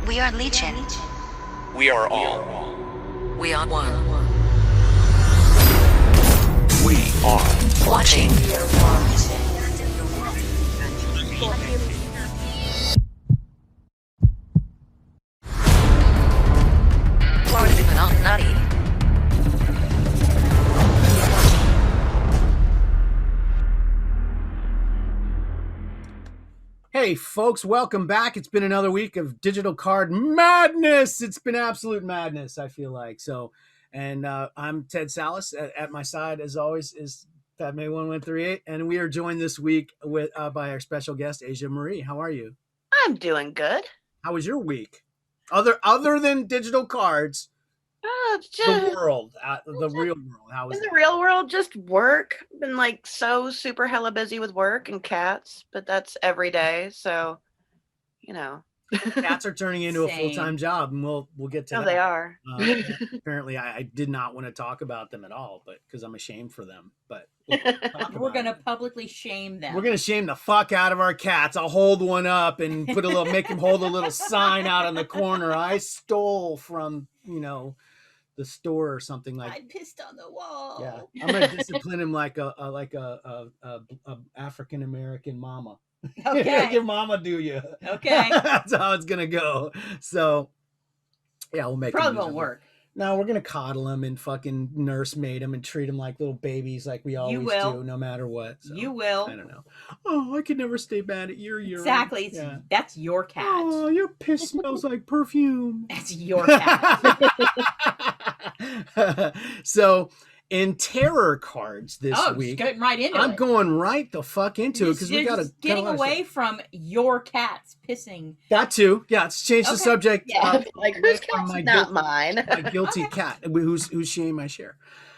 We are Legion. We are all. We are one. We are Watching. Florida not nutty. Hey folks, welcome back. It's been another week of digital card madness. It's been absolute madness, I feel like. So, and I'm Tedsallis. At my side, as always, is Padme1138, and we are joined this week with by our special guest, AjaMarie. How are you? I'm doing good. How was your week? Other than digital cards, the world, the real world. How was in it? the real world? Just work. Been like so super hella busy with work and cats, but that's every day. So, you know, Cats are turning into a Same. full-time job, and we'll get to oh, that. they are. Apparently, I did not want to talk about them at all, but because I'm ashamed for them. But we'll talk We're about gonna it. publicly shame them. We're gonna shame the fuck out of our cats. I'll hold one up and put a little, make him hold a little sign out in the corner. I stole from the store or something like. I pissed on the wall. Yeah, I'm gonna discipline him like a African American mama. Okay. Your mama do you? Okay. That's how it's gonna go. So, yeah, we'll make. Probably him won't miserable. work. No, we're gonna coddle him and fucking nursemaid him and treat him like little babies, like we always will. do, no matter what. So, You will. I don't know. Oh, I could never stay mad at your urine. Exactly. Yeah. That's your cat. Oh, your piss smells like perfume. That's your cat. So, in terror cards this Just week, getting right into I'm it. going right the fuck into it because we You're got just getting away from your cats pissing. that too. Yeah, let's change the Okay. subject. Yeah, like away whose from cat's my not guilty- mine? my guilty cat who's sharing my share.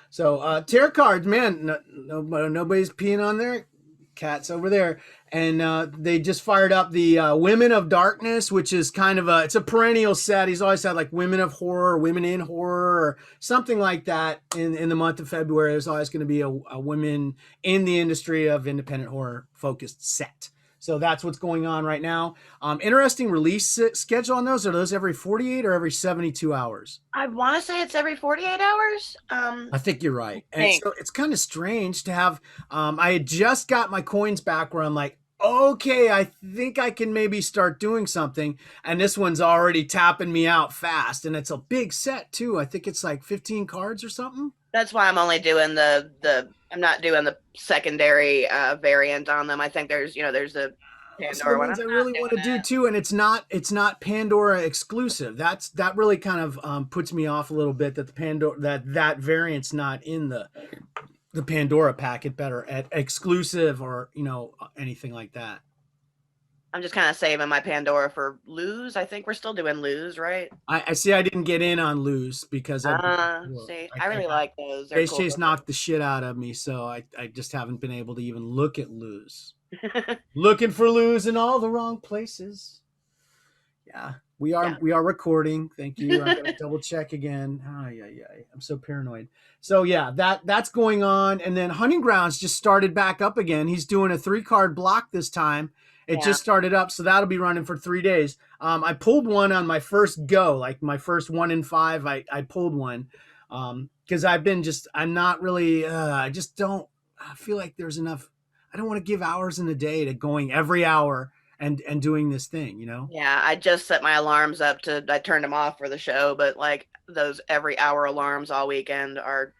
So tarot cards, man, nobody's peeing on their cats over there. And they just fired up the Women of Darkness, which is kind of it's a perennial set. He's always had like Women of Horror, Women in Horror, or something like that. In the month of February, there's always going to be a women in the industry of independent horror focused set. So that's what's going on right now. Interesting release schedule on those. Are those every 48 or every 72 hours? I want to say it's every 48 hours. I think you're right. And Thanks. so it's kind of strange to have. I had just got my coins back where I'm like, okay, I think I can maybe start doing something. And this one's already tapping me out fast. And it's a big set too. I think it's like 15 cards or something. That's why I'm only doing I'm not doing the secondary variant on them. I think there's the Those are Pandora the one. ones I I'm really not want to doing do it. too, and it's not Pandora exclusive. That really kind of puts me off a little bit that the Pandora that variant's not in the Pandora packet better at exclusive or anything like that. I'm just kind of saving my Pandora for lose. I think we're still doing lose, right? I see. I didn't get in on lose because See, I really like those. They're Space cool. Chase knocked the shit out of me, so I just haven't been able to even look at lose. Looking for lose in all the wrong places. Yeah, we are recording. Thank you. I'm gonna double check again. I'm so paranoid. So yeah, that's going on, and then Hunting Grounds just started back up again. He's doing a 3-card block this time. It just started up, so that'll be running for 3 days. I pulled one on my first go, like my first 1 in 5. I pulled one because I'm not really. I just don't. I feel like there's enough. I don't want to give hours in a day to going every hour and doing this thing. Yeah, I just set my alarms up I turned them off for the show, but like those every hour alarms all weekend are.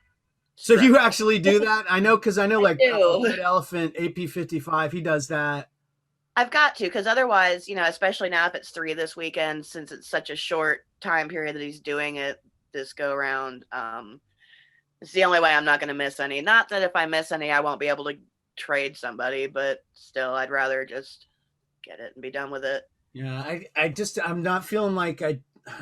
So you actually do that? I know because I know like do. Red Elephant AP55, he does that. I've got to, because otherwise, especially now if it's 3 this weekend, since it's such a short time period that he's doing it this go around, it's the only way I'm not going to miss any. Not that if I miss any, I won't be able to trade somebody, but still, I'd rather just get it and be done with it. Yeah, I'm not feeling like I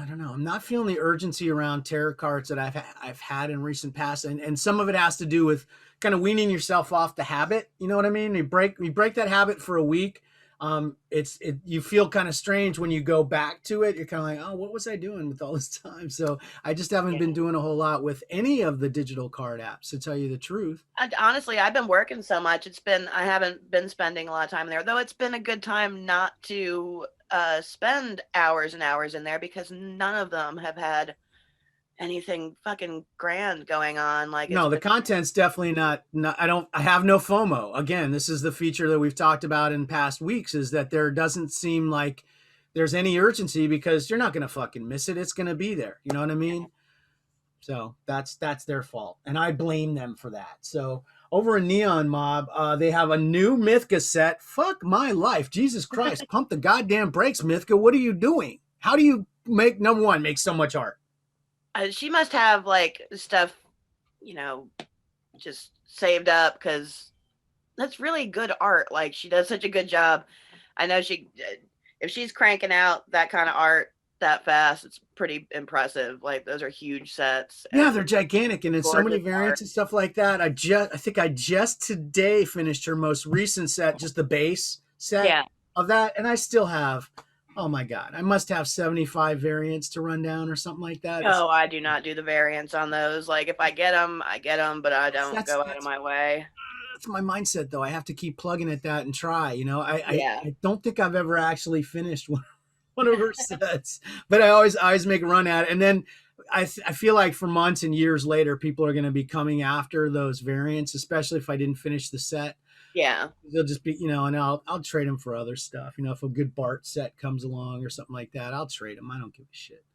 don't know. I'm not feeling the urgency around tarot cards that I've had in recent past, and some of it has to do with kind of weaning yourself off the habit. You know what I mean? You break that habit for a week. you feel kind of strange when you go back to it. You're kind of like, oh, what was I doing with all this time? So I just haven't been doing a whole lot with any of the digital card apps, to tell you the truth. Honestly, I've been working so much. I haven't been spending a lot of time there, though. It's been a good time not to spend hours and hours in there, because none of them have had anything fucking grand going on. Like, No, the content's definitely not, I have no FOMO. Again, this is the feature that we've talked about in past weeks, is that there doesn't seem like there's any urgency, because you're not going to fucking miss it. It's going to be there. You know what I mean? So that's their fault, and I blame them for that. So over in Neon Mob, they have a new Mythka set. Fuck my life. Jesus Christ. Pump the goddamn brakes, Mythka. What are you doing? How do you make so much art? She must have like stuff, just saved up, because that's really good art. Like, she does such a good job. I know if she's cranking out that kind of art that fast, it's pretty impressive. Like, those are huge sets. Yeah, they're gigantic, and it's so many variants and stuff like that. I think I just today finished her most recent set, just the base set of that, and I still have, oh my God, I must have 75 variants to run down or something like that. Oh, I do not do the variants on those. Like, if I get them, but I don't go out of my way. That's my mindset, though. I have to keep plugging at that and try. I don't think I've ever actually finished one of her sets, but I always make a run at it. And then I feel like for months and years later, people are going to be coming after those variants, especially if I didn't finish the set. Yeah. They'll just be, and I'll trade them for other stuff. If a good Bart set comes along or something like that, I'll trade them. I don't give a shit.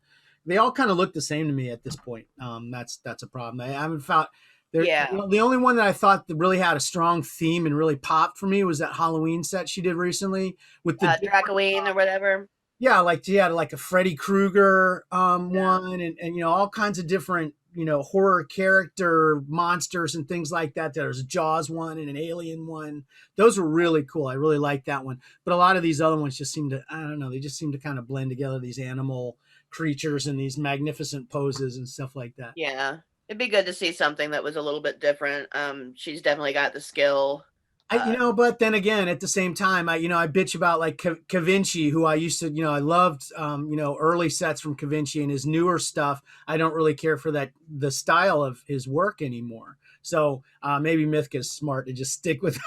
They all kind of look the same to me at this point. That's a problem. I haven't found. The only one that I thought that really had a strong theme and really popped for me was that Halloween set she did recently with the Dracoween or whatever. Yeah, like she had like a Freddy Krueger one, and all kinds of different horror character monsters and things like that. There's a Jaws one and an Alien one. Those were really cool. I really liked that one. But a lot of these other ones just seem to, I don't know, they just seem to kind of blend together, these animal creatures and these magnificent poses and stuff like that. Yeah, it'd be good to see something that was a little bit different. She's definitely got the skill. But then again, at the same time, I bitch about like Cavinci, who I used to, I loved, early sets from Cavinci, and his newer stuff. I don't really care for the style of his work anymore. So maybe Mythka's smart to just stick with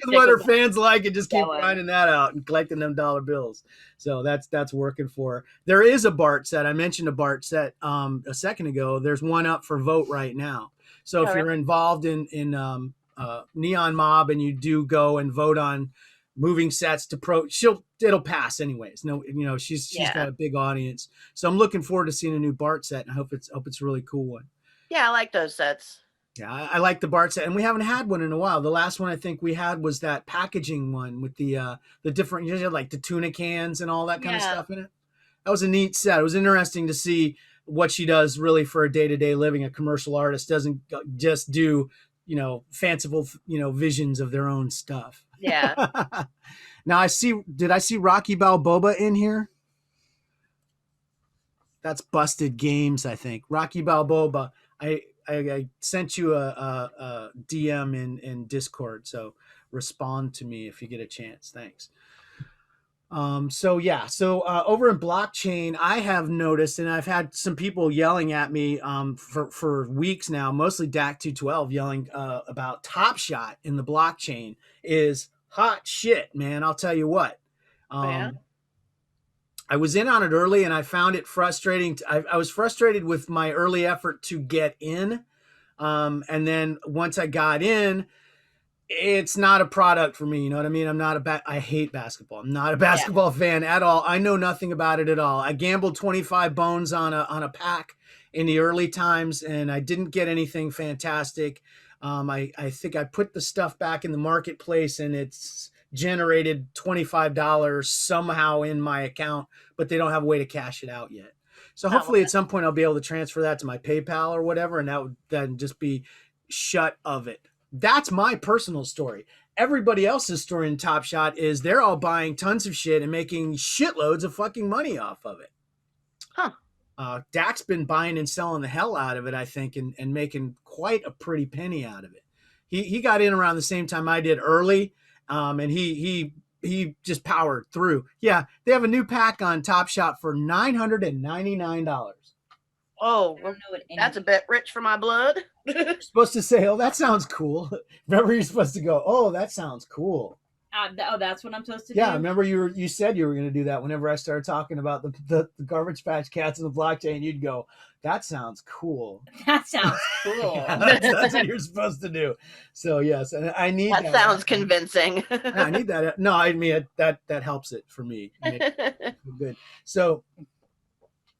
what her fans like, and just keep grinding that out and collecting them dollar bills. So that's working for her. There is a Bart set. I mentioned a Bart set a second ago. There's one up for vote right now. So if you're involved in Neon Mob and you do go and vote on moving sets to pro, it'll pass anyways. No, she's got a big audience, so I'm looking forward to seeing a new Bart set, and I hope it's a really cool one. Yeah, I like those sets. Yeah, I like the Bart set, and we haven't had one in a while. The last one I think we had was that packaging one with the different, like the tuna cans and all that kind of stuff in it. That was a neat set. It was interesting to see what she does really for a day-to-day living. A commercial artist doesn't just do fanciful, visions of their own stuff. Yeah. Now did I see Rocky Balboa in here? That's Busted Games, I think. Rocky Balboa. I sent you a DM in Discord, so respond to me if you get a chance. Thanks. So over in blockchain, I have noticed, and I've had some people yelling at me for weeks now, mostly DAC212, yelling about Top Shot in the blockchain is hot shit, man. I'll tell you what. I was in on it early, and I found it frustrating. I was frustrated with my early effort to get in, and then once I got in, it's not a product for me. You know what I mean? I hate basketball. I'm not a basketball fan at all. I know nothing about it at all. I gambled 25 bones on a pack in the early times, and I didn't get anything fantastic. I think I put the stuff back in the marketplace, and it's generated $25 somehow in my account, but they don't have a way to cash it out yet. So hopefully at some point I'll be able to transfer that to my PayPal or whatever, and that would then just be shut of it. That's my personal story. Everybody else's story in Top Shot is they're all buying tons of shit and making shitloads of fucking money off of it. Dak's been buying and selling the hell out of it, I think, and making quite a pretty penny out of it. He got in around the same time I did early, and he he just powered through. Yeah, they have a new pack on Top Shot for $999. Oh, I well, don't know what any that's a bit rich for my blood. You're supposed to say, "Oh, that sounds cool." Remember, you're supposed to go, "Oh, that sounds cool." that's what I'm supposed to Yeah, do. remember you said you were going to do that whenever I started talking about the Garbage Patch Cats and the blockchain. You'd go, "That sounds cool." That sounds cool. Yeah, that's what you're supposed to do. So yes, and I need That sounds convincing. Yeah, I need that. No, I mean that helps it for me. Good. So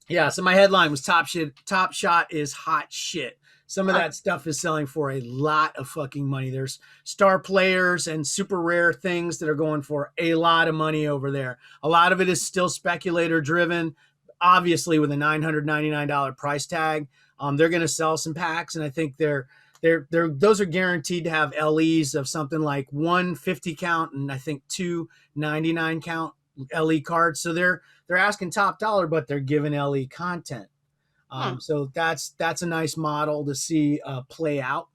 yeah, so my headline was Top Shot is hot shit. Some of that stuff is selling for a lot of fucking money. There's star players and super rare things that are going for a lot of money over there. A lot of it is still speculator driven, obviously with a $999 price tag. They're going to sell some packs, and I think those are guaranteed to have LEs of something like 150 count and I think 299 count LE cards. So they're asking top dollar, but they're giving LE content. So that's a nice model to see play out.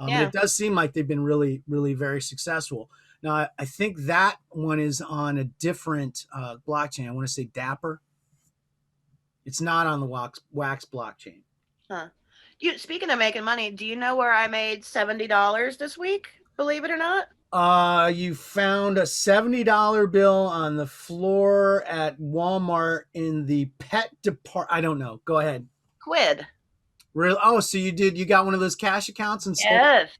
Yeah. It does seem like they've been really, really very successful. Now, I think that one is on a different blockchain. I want to say Dapper. It's not on the Wax blockchain. Huh. Speaking of making money, do you know where I made $70 this week? Believe it or not. You found a $70 bill on the floor at Walmart in the pet department. I don't know. Go ahead. Quid. Real? Oh, so you got one of those cash accounts and stuff? Yes.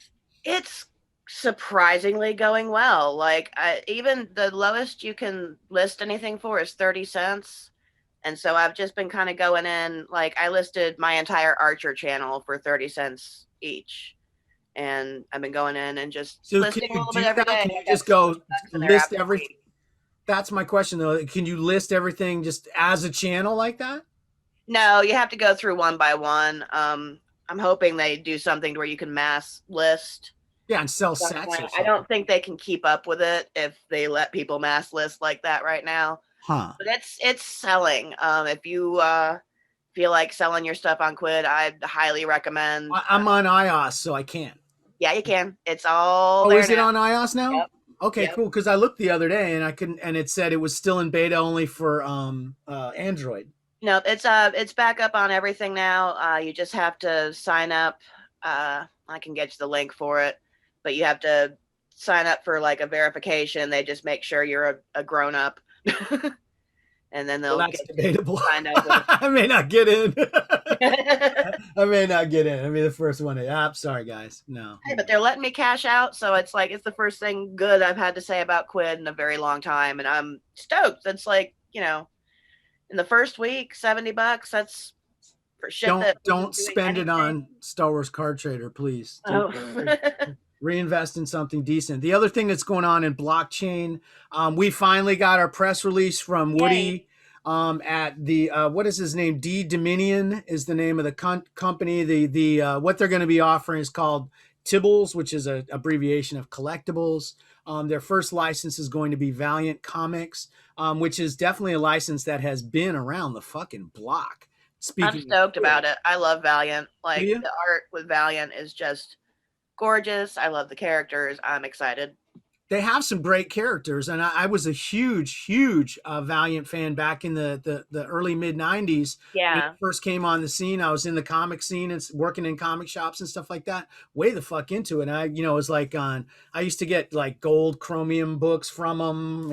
It's surprisingly going well. Like even the lowest you can list anything for is 30 cents. And so I've just been kind of going in, like I listed my entire Archer channel for 30 cents each. And I've been going in and just listing a little bit every day. Can you just go list everything? That's my question though. Can you list everything just as a channel like that? No, you have to go through one by one. I'm hoping they do something where you can mass list. Yeah, and sell sets. I don't think they can keep up with it if they let people mass list like that right now. Huh. But it's selling. If you feel like selling your stuff on Quid, I'd highly recommend. I'm on iOS, so I can't. Yeah, you can. It's all. Oh, there is it on iOS now? Yep. Okay, Yep. cool. Because I looked the other day and I couldn't, and it said it was still in beta only for Android. No, it's back up on everything now. You just have to sign up. I can get you the link for it, but you have to sign up for like a verification. They just make sure you're a grown up, and then they'll that's debatable. Signed up with I may not get in. I may not get in. I mean, the first one. Sorry, guys. No. Hey, but they're letting me cash out, so it's like it's the first thing good I've had to say about Quid in a very long time, and I'm stoked. It's like, in the first week, $70. That's for shit. Don't spend it on Star Wars Card Trader, please. Reinvest in something decent. The other thing that's going on in blockchain, we finally got our press release from Woody. At the what is his name? Dominion is the name of the company. The what they're going to be offering is called Tibbles, which is an abbreviation of collectibles. Their first license is going to be Valiant Comics, which is definitely a license that has been around the fucking block. I'm stoked about it. I love Valiant. Like the art with Valiant is just gorgeous. I love the characters. I'm excited. They have some great characters, and I was a huge Valiant fan back in the early mid 90s. Yeah, when it first came on the scene, I was in the comic scene and working in comic shops and stuff like that. Way the fuck into it. And I was like I used to get like gold chromium books from them.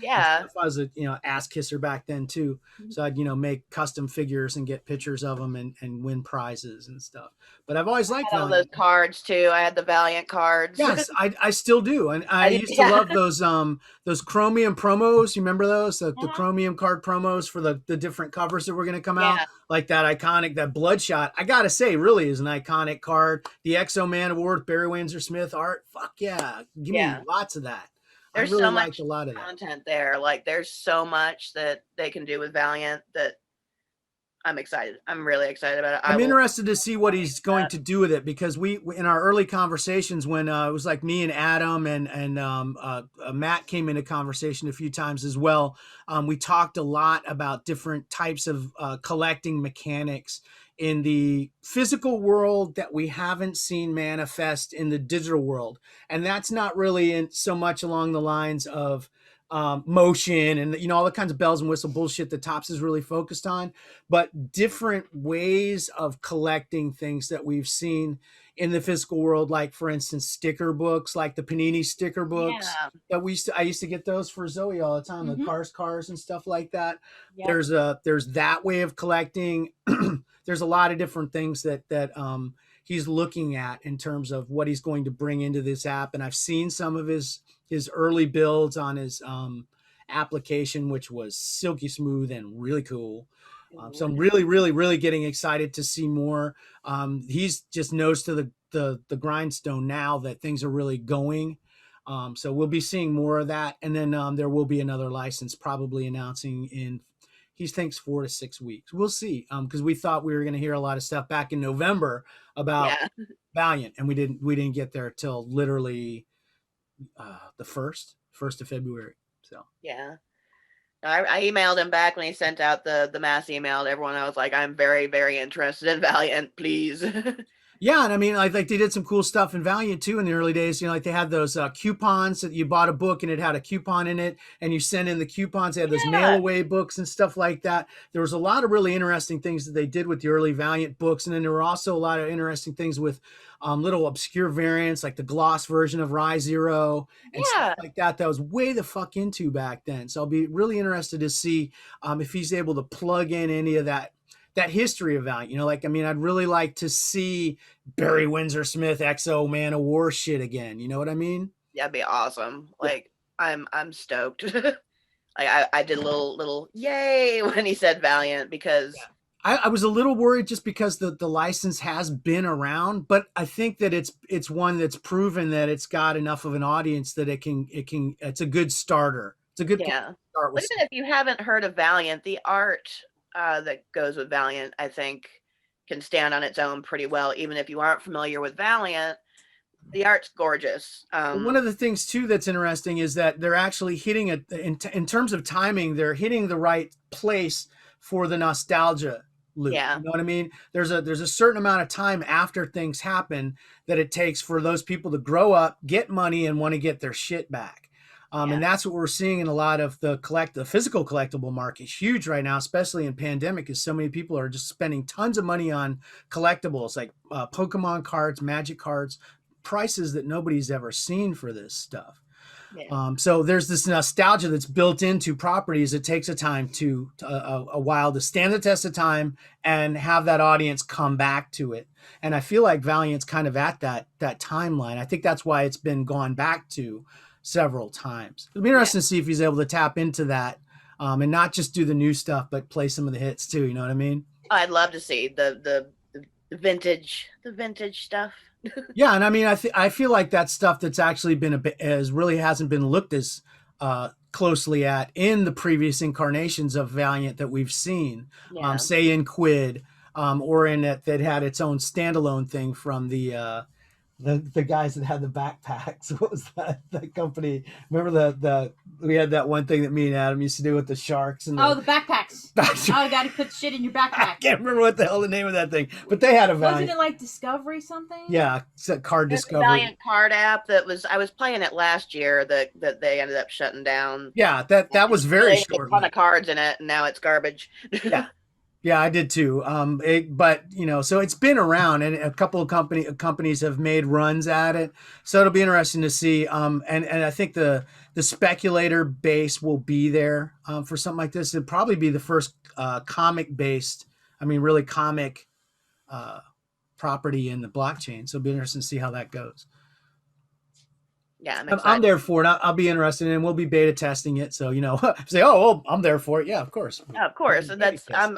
Yeah. I was a ass kisser back then too. So I'd make custom figures and get pictures of them and win prizes and stuff. But I've always liked all those cards too. I had the Valiant cards. Yes, I still do, and I used to love those chromium promos. You remember those? The chromium card promos for the different covers that were going to come out, like that iconic, that Bloodshot. I gotta say, really is an iconic card. The Exo Man Award, Barry Windsor Smith art. Fuck yeah, give me lots of that. There's really so much a lot of content there. Like there's so much that they can do with Valiant that I'm excited. I'm really excited about it. I'm interested to see what he's going to do with it, because we in our early conversations when it was like me and Adam and Matt came into conversation a few times as well. We talked a lot about different types of collecting mechanics in the physical world that we haven't seen manifest in the digital world. And that's not really so much along the lines of motion and all the kinds of bells and whistle bullshit that Topps is really focused on, but different ways of collecting things that we've seen in the physical world, like for instance sticker books, like the Panini sticker books Yeah. that I used to get those for Zoe all the time, the cars and stuff like that. Yep. There's that way of collecting. There's a lot of different things that he's looking at in terms of what he's going to bring into this app, and I've seen some of his early builds on his application, which was silky smooth and really cool. So I'm really getting excited to see more. He's just nose to the grindstone now that things are really going. So we'll be seeing more of that. And then there will be another license probably announcing in, he thinks 4 to 6 weeks. We'll see. Because we thought we were going to hear a lot of stuff back in November about Valiant, and we didn't get there till literally the 1st of February. So yeah. I emailed him back when he sent out the mass email to everyone. I was like, I'm very, very interested in Valiant, please. Yeah, and I mean, like they did some cool stuff in Valiant too in the early days. Like they had those coupons that you bought a book and it had a coupon in it, and you send in the coupons. They had those mail away books and stuff like that. There was a lot of really interesting things that they did with the early Valiant books, and then there were also a lot of interesting things with little obscure variants, like the gloss version of Rye Zero and stuff like that. That was way the fuck into back then. So I'll be really interested to see if he's able to plug in any of that history of Valiant. Like, I mean, I'd really like to see Barry Windsor Smith XO Man of War shit again. You know what I mean? That'd be awesome. Like, I'm stoked. Like, I did a little yay when he said Valiant, because I was a little worried just because the license has been around, but I think that it's one that's proven that it's got enough of an audience that it's a good starter. It's a good place to start with. Even if you haven't heard of Valiant, the art that goes with Valiant, I think, can stand on its own pretty well. Even if you aren't familiar with Valiant, the art's gorgeous. One of the things too that's interesting is that they're actually hitting it in terms of timing. They're hitting the right place for the nostalgia loop. Yeah. You know what I mean? There's a certain amount of time after things happen that it takes for those people to grow up, get money, and want to get their shit back. And that's what we're seeing in a lot of the physical collectible market. Huge right now, especially in pandemic, because so many people are just spending tons of money on collectibles like Pokemon cards, Magic cards, prices that nobody's ever seen for this stuff. So there's this nostalgia that's built into properties. It takes a while to stand the test of time and have that audience come back to it. And I feel like Valiant's kind of at that timeline. I think that's why it's been gone back to several times. It'll be interesting to see if he's able to tap into that and not just do the new stuff, but play some of the hits too. You know what I mean? I'd love to see the vintage stuff. Yeah, and I mean, I feel like that stuff that's actually been really hasn't been looked as closely at in the previous incarnations of Valiant that we've seen. Say in Quid, or in that had its own standalone thing from the guys that had the backpacks. What was that company? Remember we had that one thing that me and Adam used to do with the sharks and the backpacks. Oh, you got to put shit in your backpack. I can't remember what the hell the name of that thing, but they had a Valiant. Wasn't it like Discovery something? Yeah, it's a card Discovery. Valiant card app I was playing it last year that they ended up shutting down. Yeah, that was very short. A ton of cards in it, and now it's garbage. Yeah, I did too. But so it's been around, and a couple of companies have made runs at it. So it'll be interesting to see. And I think the speculator base will be there for something like this. It'd probably be the first comic based. I mean, really comic property in the blockchain. So it'll be interesting to see how that goes. Yeah, I'm there for it. I'll be interested, and we'll be beta testing it. So say, oh, I'm there for it. Yeah, of course. Yeah, of course, and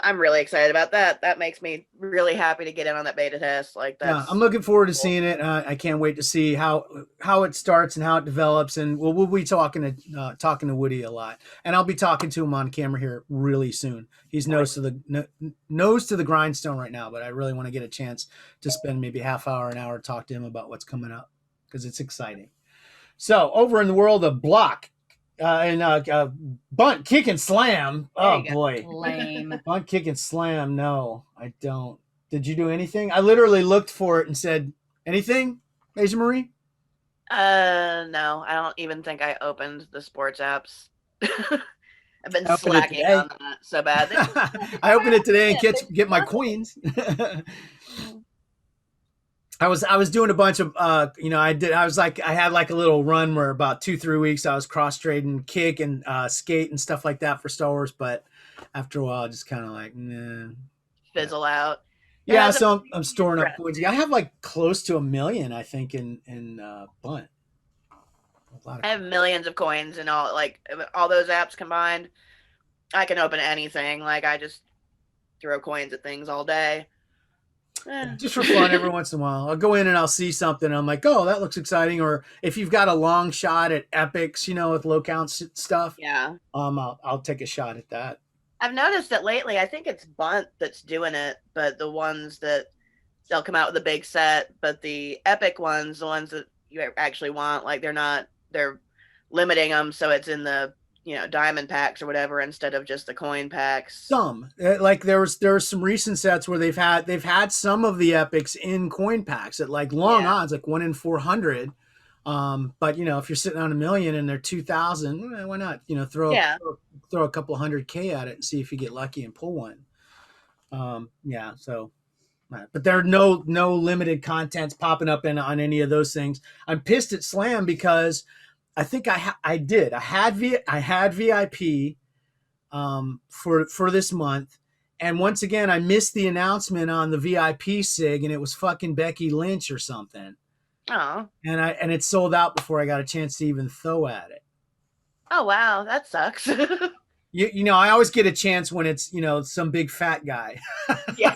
I'm really excited about that. That makes me really happy to get in on that beta test. Like that. Yeah, I'm looking forward to seeing it. I can't wait to see how it starts and how it develops. And we'll be talking to Woody a lot, and I'll be talking to him on camera here really soon. He's nose to the grindstone right now, but I really want to get a chance to spend maybe half hour, an hour to talk to him about what's coming up, because it's exciting. So over in the world of block and bunt, kick, and slam. Oh boy, lame. Bunt, kick, and slam. No, I don't. Did you do anything? I literally looked for it and said, anything, AjaMarie? No, I don't even think I opened the sports apps. I've been I opened it slacking today. on that so bad. I opened it today and get my coins. I was doing a bunch of I had like a little run where about 2-3 weeks I was cross trading kick and skate and stuff like that for Star Wars, but after a while I just kind of like nah. Fizzle out. Yeah, so I'm storing up coins. I have like close to 1 million, I think, in Bunt. I have millions of coins and all those apps combined. I can open anything. Like I just throw coins at things all day. Just for fun, every once in a while, I'll go in and I'll see something. And I'm like, oh, that looks exciting. Or if you've got a long shot at epics, with low count stuff, yeah, I'll take a shot at that. I've noticed that lately. I think it's Bunt that's doing it, but the ones that they'll come out with a big set, but the epic ones, the ones that you actually want, like they're limiting them, so it's in the diamond packs or whatever instead of just the coin packs. Like there was some recent sets where they've had some of the epics in coin packs at like long odds, like 1 in 400. But if you're sitting on 1 million and they're 2,000, why not throw a couple $100K at it and see if you get lucky and pull one. So. But there are no limited contents popping up on any of those things. I'm pissed at Slam because I think I had VIP for this month, and once again I missed the announcement on the VIP SIG, and it was fucking Becky Lynch or something. Oh. And it sold out before I got a chance to even throw at it. Oh wow, that sucks. I always get a chance when it's some big fat guy. Yeah.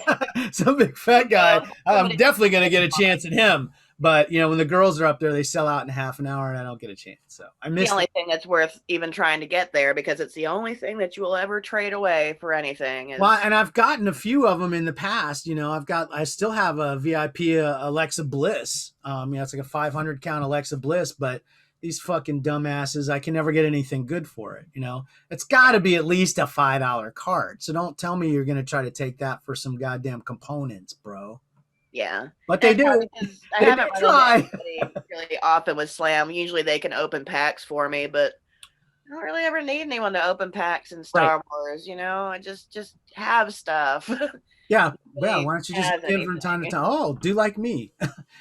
Some big fat guy. I'm definitely going to get a chance at him. But when the girls are up there, they sell out in half an hour, and I don't get a chance. So I missed the only thing that's worth even trying to get there, because it's the only thing that you will ever trade away for anything. Well, and I've gotten a few of them in the past. I still have a VIP Alexa Bliss. It's like a 500 count Alexa Bliss, but these fucking dumbasses, I can never get anything good for it. It's got to be at least a $5 card. So don't tell me you're going to try to take that for some goddamn components, bro. Yeah, but they do. I haven't run really often with Slam. Usually they can open packs for me, but I don't really ever need anyone to open packs in Star Wars. I just have stuff. Yeah, well, why don't you just look in from time to time? Oh, do like me,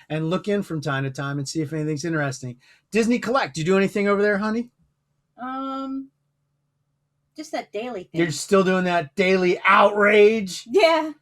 and look in from time to time and see if anything's interesting. Disney Collect. Do you do anything over there, honey? Just that daily thing. You're still doing that daily outrage? Yeah.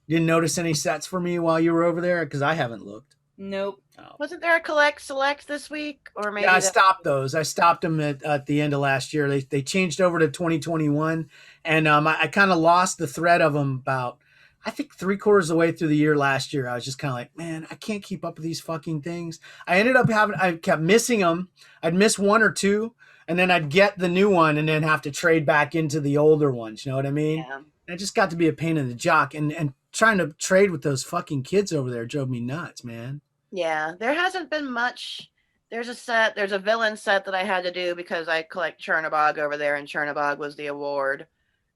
Didn't notice any sets for me while you were over there? Because I haven't looked. Nope. Oh. Wasn't there a collect select this week? Or maybe I stopped those. I stopped them at the end of last year. They changed over to 2021, and I kind of lost the thread of them about, I think, 3/4 of the way through the year last year. I was just kind of like, man, I can't keep up with these fucking things. I kept missing them. I'd miss one or two, and then I'd get the new one and then have to trade back into the older ones. You know what I mean? Yeah. It just got to be a pain in the jock, and trying to trade with those fucking kids over there drove me nuts, man. Yeah, there hasn't been much. There's a villain set that I had to do because I collect Chernobog over there, and Chernobog was the award.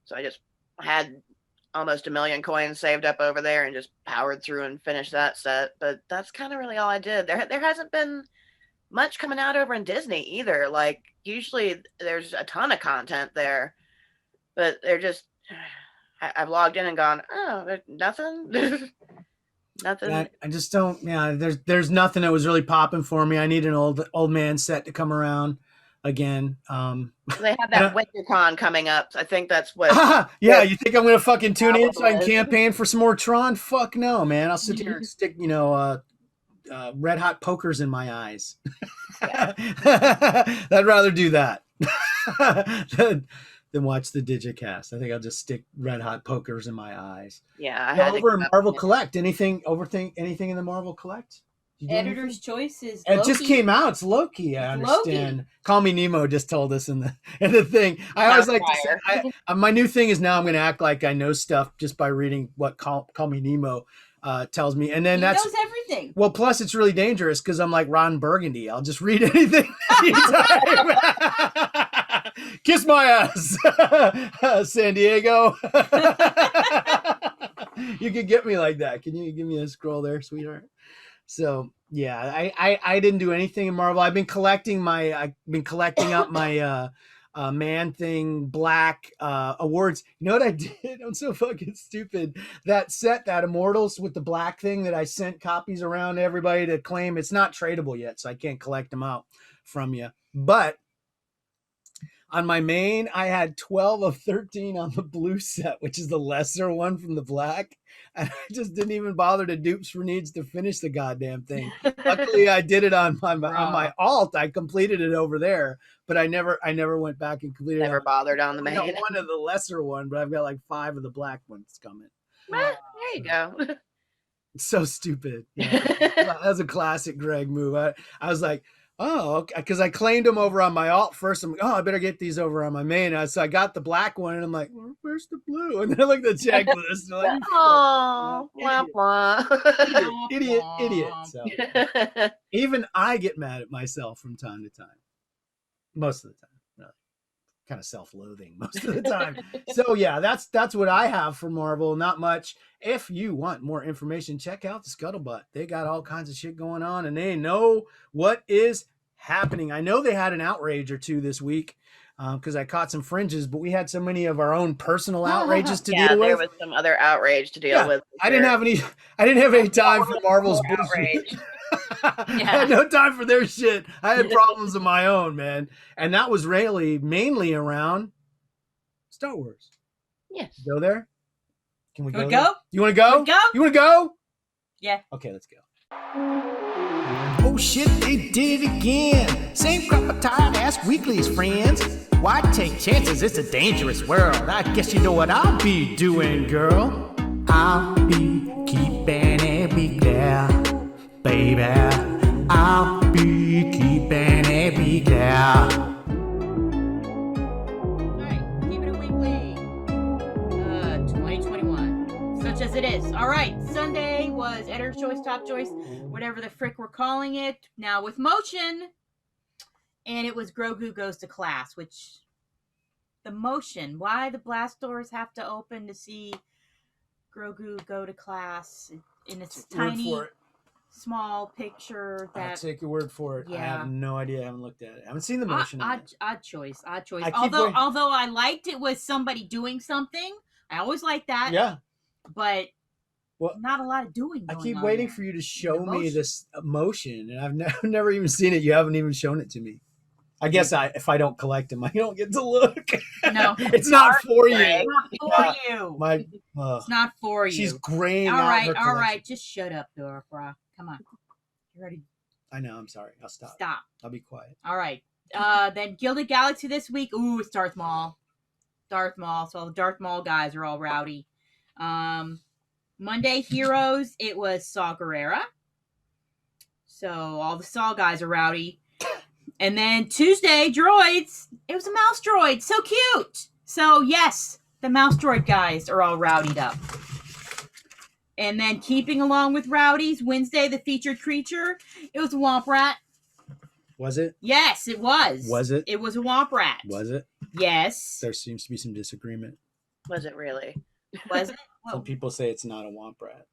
So I just had almost 1 million coins saved up over there and just powered through and finished that set. But that's kind of really all I did. There hasn't been much coming out over in Disney either. Like usually there's a ton of content there, but they're just, I've logged in and gone, oh, there's nothing. Nothing. I just don't. Yeah, there's nothing that was really popping for me. I need an old man set to come around again. They have that WinterCon coming up. I think that's what. Yeah, you think I'm gonna fucking tune in so I can campaign for some more Tron? Fuck no, man. I'll sit here and stick, red hot pokers in my eyes. Yeah. I'd rather do that than watch the Digicast. I think I'll just stick red hot pokers in my eyes. Yeah. Over in Marvel Collect. Anything in the Marvel Collect? Editor's Choice is Loki. It just came out. It's Loki. I understand. Loki. Call Me Nemo just told us in the thing. I always like to say, my new thing is now I'm going to act like I know stuff just by reading what Call Me Nemo tells me, and then he knows everything. Well, plus it's really dangerous because I'm like Ron Burgundy. I'll just read anything. Kiss my ass, San Diego. You could get me like that. Can you give me a scroll there, sweetheart? So yeah, I didn't do anything in Marvel. I've been collecting up my Man Thing, Black awards. You know what I did? I'm so fucking stupid. That set, that Immortals with the black thing that I sent copies around to everybody to claim. It's not tradable yet, so I can't collect them out from you. But on my main, I had 12 of 13 on the blue set, which is the lesser one from the black. And I just didn't even bother to dupes for needs to finish the goddamn thing. Luckily, I did it on my alt. I completed it over there, but I never went back and completed Never it. bothered on the I got main. one of the lesser one, but I've got like 5 of the black ones coming. Well, there you go. It's so stupid. Yeah. That was a classic Gregg move. I was like, oh, okay, because I claimed them over on my alt first. I'm like, oh, I better get these over on my main. So I got the black one, and I'm like, where's the blue? And then I looked at the checklist. And I'm like, Oh, wah, wah. idiot. So even I get mad at myself from time to time. Most of the time. Really. Kind of self-loathing most of the time. So yeah, that's what I have for Marvel. Not much. If you want more information, check out the Scuttlebutt. They got all kinds of shit going on, and they know what is happening. I know they had an outrage or two this week because I caught some fringes, but we had so many of our own personal outrages to deal with. There was some other outrage to deal with. I didn't have any time for Marvel's outrage. I had no time for their shit. I had problems of my own, man. And that was really mainly around Star Wars. Yes. Go there? Can we go? Go? You want to go? Go? You want to go? Yeah. Okay, let's go. Oh shit, they did it again. Same crap of tired ass weeklies, friends. Why take chances? It's a dangerous world. I guess you know what I'll be doing, girl. I'll be keeping it week there, baby. I'll be keeping it week there. Keep it a weekly. 2021. Such as it is. Alright, Sunday was Editor's Choice, Top Choice, whatever the frick we're calling it. Now with motion. And it was Grogu Goes to Class, which the motion. Why the blast doors have to open to see Grogu go to class in its tiny, small picture. That I'll take your word for it. Yeah. I have no idea. I haven't looked at it. I haven't seen the motion. Odd choice. Although I liked it was somebody doing something. I always like that. Yeah. But well, not a lot of doing. I keep waiting for you to show me this motion, and I've never even seen it. You haven't even shown it to me. I guess if I don't collect them, I don't get to look. No, it's not for you. It's not for you. It's not for you. She's graying. All right. Just shut up, Dora. Come on. You ready? I know. I'm sorry. I'll stop. Stop. I'll be quiet. All right. Then Gilded Galaxy this week. Ooh, it's Darth Maul. So the Darth Maul guys are all rowdy. Monday Heroes. It was Saw Gerrera. So all the Saw guys are rowdy. And then Tuesday, droids. It was a mouse droid. So cute. So, yes, the mouse droid guys are all rowdied up. And then keeping along with rowdies, Wednesday, the featured creature. It was a Womp Rat. Was it? Yes, it was. Was it? It was a Womp Rat. Was it? Yes. There seems to be some disagreement. Was it really? Was it? Some people say it's not a Womp Rat.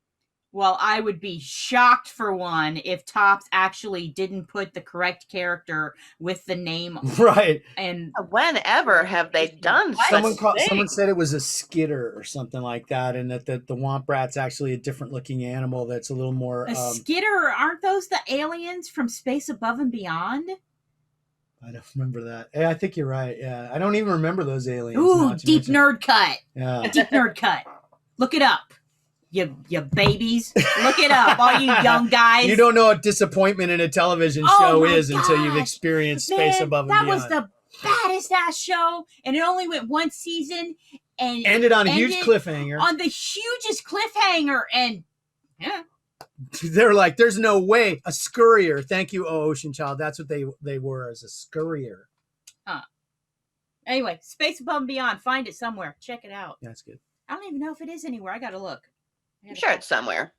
Well, I would be shocked for one if Topps actually didn't put the correct character with the name. Right. And whenever have they done someone said it was a skitter or something like that, and that the Womp Rat's actually a different looking animal that's a little more a skitter. Aren't those the aliens from Space Above and Beyond? I don't remember that. Yeah, I think you're right. Yeah, I don't even remember those aliens. Ooh, deep nerd cut. Yeah, deep nerd cut. Look it up. You babies. Look it up, all you young guys. You don't know what disappointment in a television show is until you've experienced Space Above and Beyond. That was the baddest ass show, and it only went one season, and ended on a huge cliffhanger. On the hugest cliffhanger, and yeah. They're like, there's no way. A scurrier. Thank you, Ocean Child. That's what they were, as a scurrier. Huh. Anyway, Space Above and Beyond. Find it somewhere. Check it out. That's good. I don't even know if it is anywhere. I gotta look. I'm sure it's somewhere.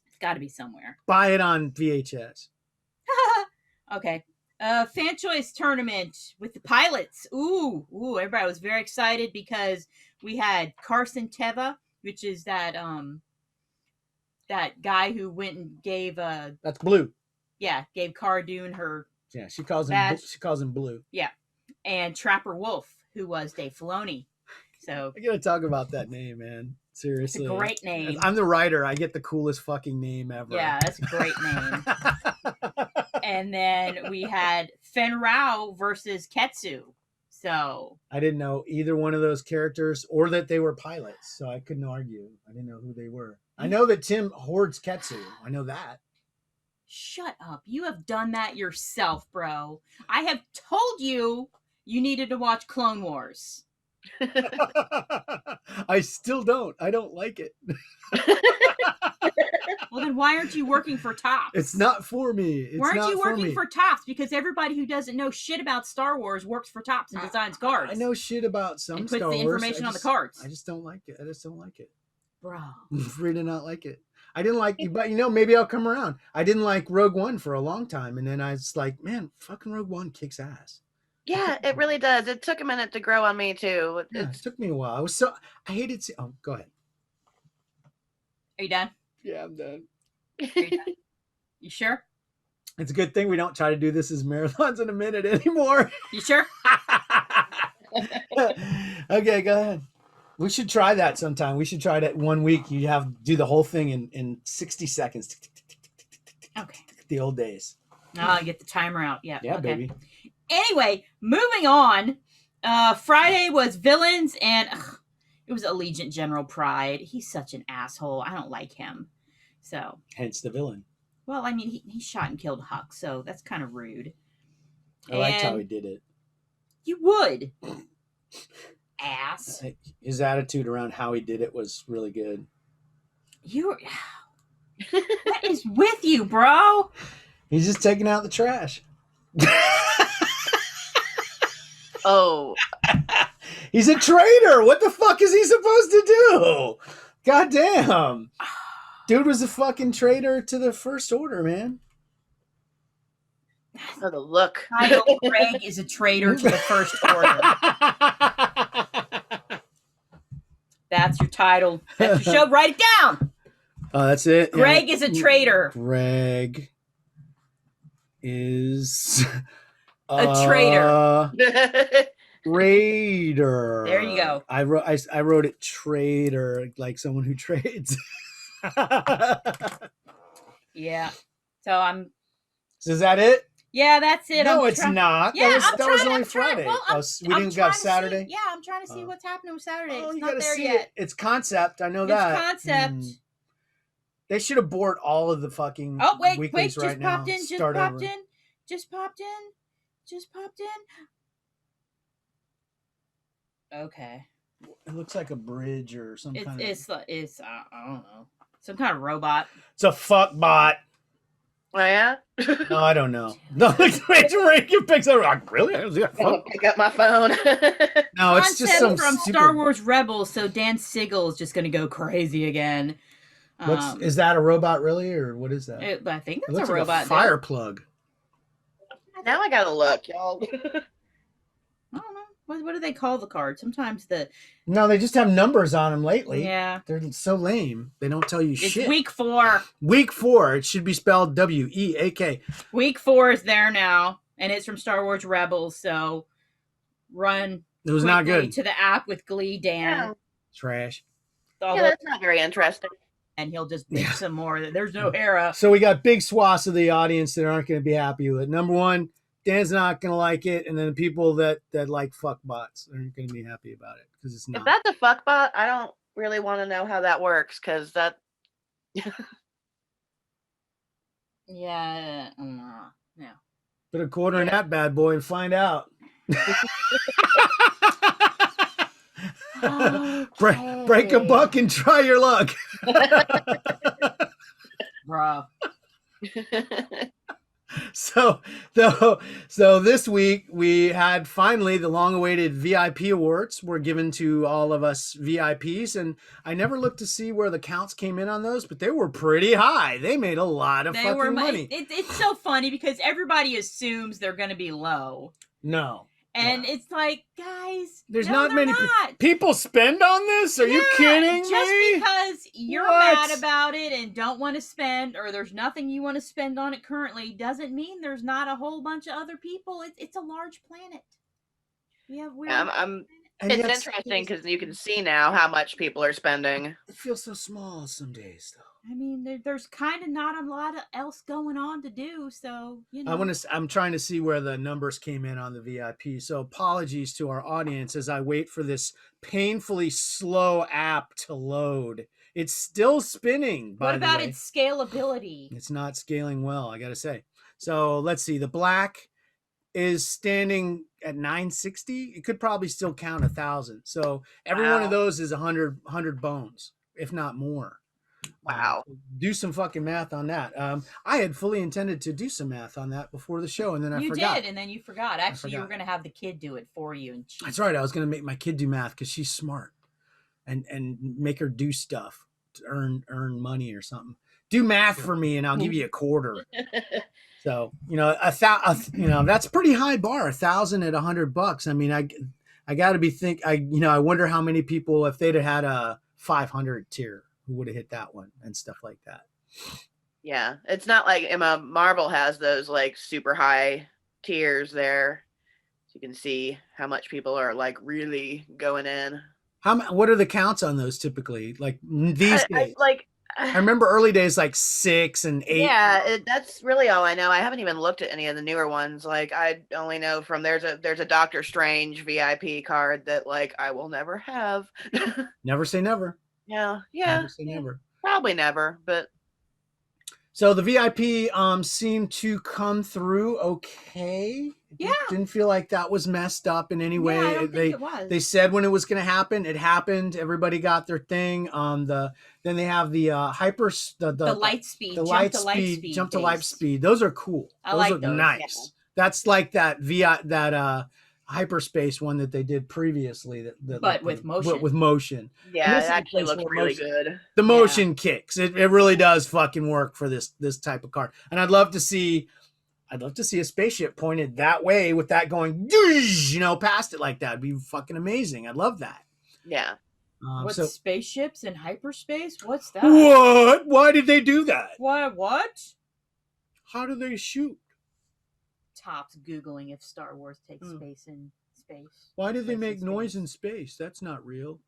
It's got to be somewhere. Buy it on VHS. Okay. Fan choice tournament with the pilots. Ooh, everybody was very excited because we had Carson Teva, which is that guy who went and gave that's Blue. Yeah, gave Cara Dune her. Yeah, she calls him Blue. Yeah. and Trapper Wolf, who was Dave Filoni. So I gotta talk about that name, man. Seriously, it's a great name. I'm the writer. I get the coolest fucking name ever. Yeah, that's a great name. And then we had Fen Rao versus Ketsu. So I didn't know either one of those characters or that they were pilots, so I couldn't argue. I didn't know who they were. I know that Tim hoards Ketsu. I know that. shut up. You have done that yourself, bro. I have told you you needed to watch Clone Wars. I still don't. I don't like it. Well, then why aren't you working for Topps? It's not for me. Why aren't you working for Topps? Because everybody who doesn't know shit about Star Wars works for Topps and designs cards. I know shit about some and Star puts the Wars. information on the cards. I just don't like it. I just don't like it. Bro. Really not like it. I didn't like you, but maybe I'll come around. I didn't like Rogue One for a long time, and then I was like, man, fucking Rogue One kicks ass. Yeah, it really does. It took a minute to grow on me too. Yeah, it took me a while. I hated. Oh, go ahead. Are you done? Yeah, I'm done. You sure? It's a good thing we don't try to do this as marathons in a minute anymore. You sure? Okay, go ahead. We should try that sometime. We should try that 1 week. You do the whole thing in 60 seconds. Okay. The old days. Oh, get the timer out. Yeah. Yeah, okay. baby. Anyway, moving on. Friday was villains, and it was Allegiant General Pride. He's such an asshole. I don't like him. So. Hence the villain. Well, I mean, he shot and killed Huck, so that's kind of rude. I liked how he did it. You would. Ass. His attitude around how he did it was really good. What is with you, bro? He's just taking out the trash. Oh. He's a traitor. What the fuck is he supposed to do? God damn. Dude was a fucking traitor to the First Order, man. Oh, the look. Gregg is a traitor to the First Order. That's your title. That's your show. Write it down. Oh, that's it. Gregg is a traitor. Gregg is a traitor. Traitor. There you go. I wrote it traitor, like someone who trades. Yeah. So is that it? Yeah, that's it. No, it's not. Yeah, that was only Friday. We didn't go Saturday. Yeah, I'm trying to see what's happening with Saturday. Oh, it's you not gotta there see yet. it. It's concept. I know that. It's concept. They should abort all of the fucking. Oh wait, weeklies just right popped now. in. Just popped in. Okay. It looks like a bridge or some kind of. It's I don't know, some kind of robot. It's a fuck bot. Oh yeah. No, I don't know. No, Rachel picks up. Like, really? I'll pick up my phone. No, it's just some from stupid... Star Wars Rebels. So Dan Siegel is just going to go crazy again. Is that a robot really, or what is that? I think It that's looks a like robot. a fire plug. Now I gotta look, y'all. I don't know. What do they call the card? Sometimes No, they just have numbers on them lately. Yeah. They're so lame. They don't tell you shit. It's week 4. Week 4. It should be spelled WEAK. Week 4 is there now, and it's from Star Wars Rebels. So run. It was not good. To the app with Glee Dan. Yeah. Trash. Yeah, that's not very interesting. And he'll just make some more. There's no era. So we got big swaths of the audience that aren't going to be happy with it. Number one, Dan's not going to like it, and then the people that like fuck bots aren't going to be happy about it because it's not. If that's a fuck bot, I don't really want to know how that works because that. Yeah, no. Put a quarter in that bad boy and find out. Break a buck and try your luck. Bro. So this week we had finally the long-awaited VIP awards were given to all of us VIPs, and I never looked to see where the counts came in on those, but they were pretty high. They made a lot of fucking money. It's so funny because everybody assumes they're going to be low. No. And it's like, guys, there's not many people spend on this. Are you kidding me? Just because you're mad about it and don't want to spend, or there's nothing you want to spend on it currently, doesn't mean there's not a whole bunch of other people. It's a large planet. we're. And It's yet interesting because you can see now how much people are spending. it feels so small some days, though. I mean, there's kind of not a lot else going on to do, so I'm trying to see where the numbers came in on the VIP. So apologies to our audience as I wait for this painfully slow app to load. It's still spinning. What about its scalability? It's not scaling well, I gotta say. So let's see. The black is standing at 960. It could probably still count 1,000. So every one of those is 100 bones, if not more. Wow. Do some fucking math on that. I had fully intended to do some math on that before the show, and then I forgot. You did, and then you forgot. Actually, you were going to have the kid do it for you. And that's right. I was going to make my kid do math because she's smart, and make her do stuff to earn money or something. Do math for me, and I'll give you a quarter. So that's a pretty high bar. 1,000 at $100. I mean, I got to be I wonder how many people, if they'd have had a 500 tier, who would have hit that one and stuff like that. Yeah, it's not like Marvel has those like super high tiers there. So you can see how much people are like really going in. What are the counts on those typically? Like these days? I remember early days like 6 and 8. Yeah, that's really all I know. I haven't even looked at any of the newer ones. Like I only know from there's a Doctor Strange VIP card that like I will never have. Never say never. Yeah. Never say never. Probably never, but so the VIP seemed to come through okay. Didn't feel like that was messed up in any way. I don't think it was. They said when it was going to happen, it happened. Everybody got their thing. Then they have the the light speed, jump to light speed. Those are cool. Those are nice. Yeah. That's like that hyperspace one that they did previously, but with motion. Yeah, it actually looks really good. The motion kicks. It really does fucking work for this type of card. And I'd love to see a spaceship pointed that way with that going, past it like that. It'd be fucking amazing. I'd love that. Yeah. Spaceships in hyperspace? What's that? What? Why did they do that? What? How do they shoot? Top's Googling if Star Wars takes space in space. Why did they make noise in space? That's not real.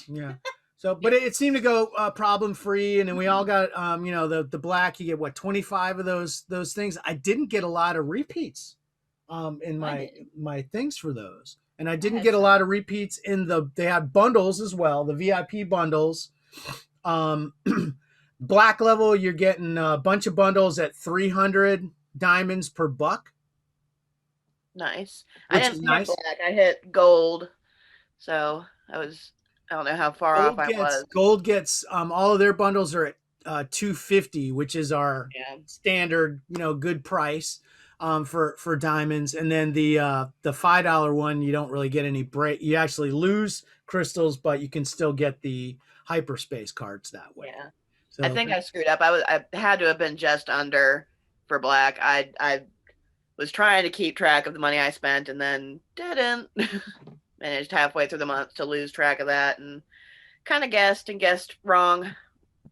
Yeah. So, but it seemed to go problem free, and then we all got the black. You get 25 of those things. I didn't get a lot of repeats in my things for those, and I didn't get a lot of repeats in they had bundles as well, the VIP bundles. Black level, you're getting a bunch of bundles at 300 diamonds per buck. Nice. I didn't hit black. I hit gold, so I don't know how far off I was. Gold gets all of their bundles are at 250, which is our standard, good price for diamonds. And then the $5 one, you don't really get any break. You actually lose crystals, but you can still get the hyperspace cards that way. Yeah. So I think I screwed up. I had to have been just under for black. I was trying to keep track of the money I spent and then didn't. Managed halfway through the month to lose track of that and kind of guessed wrong.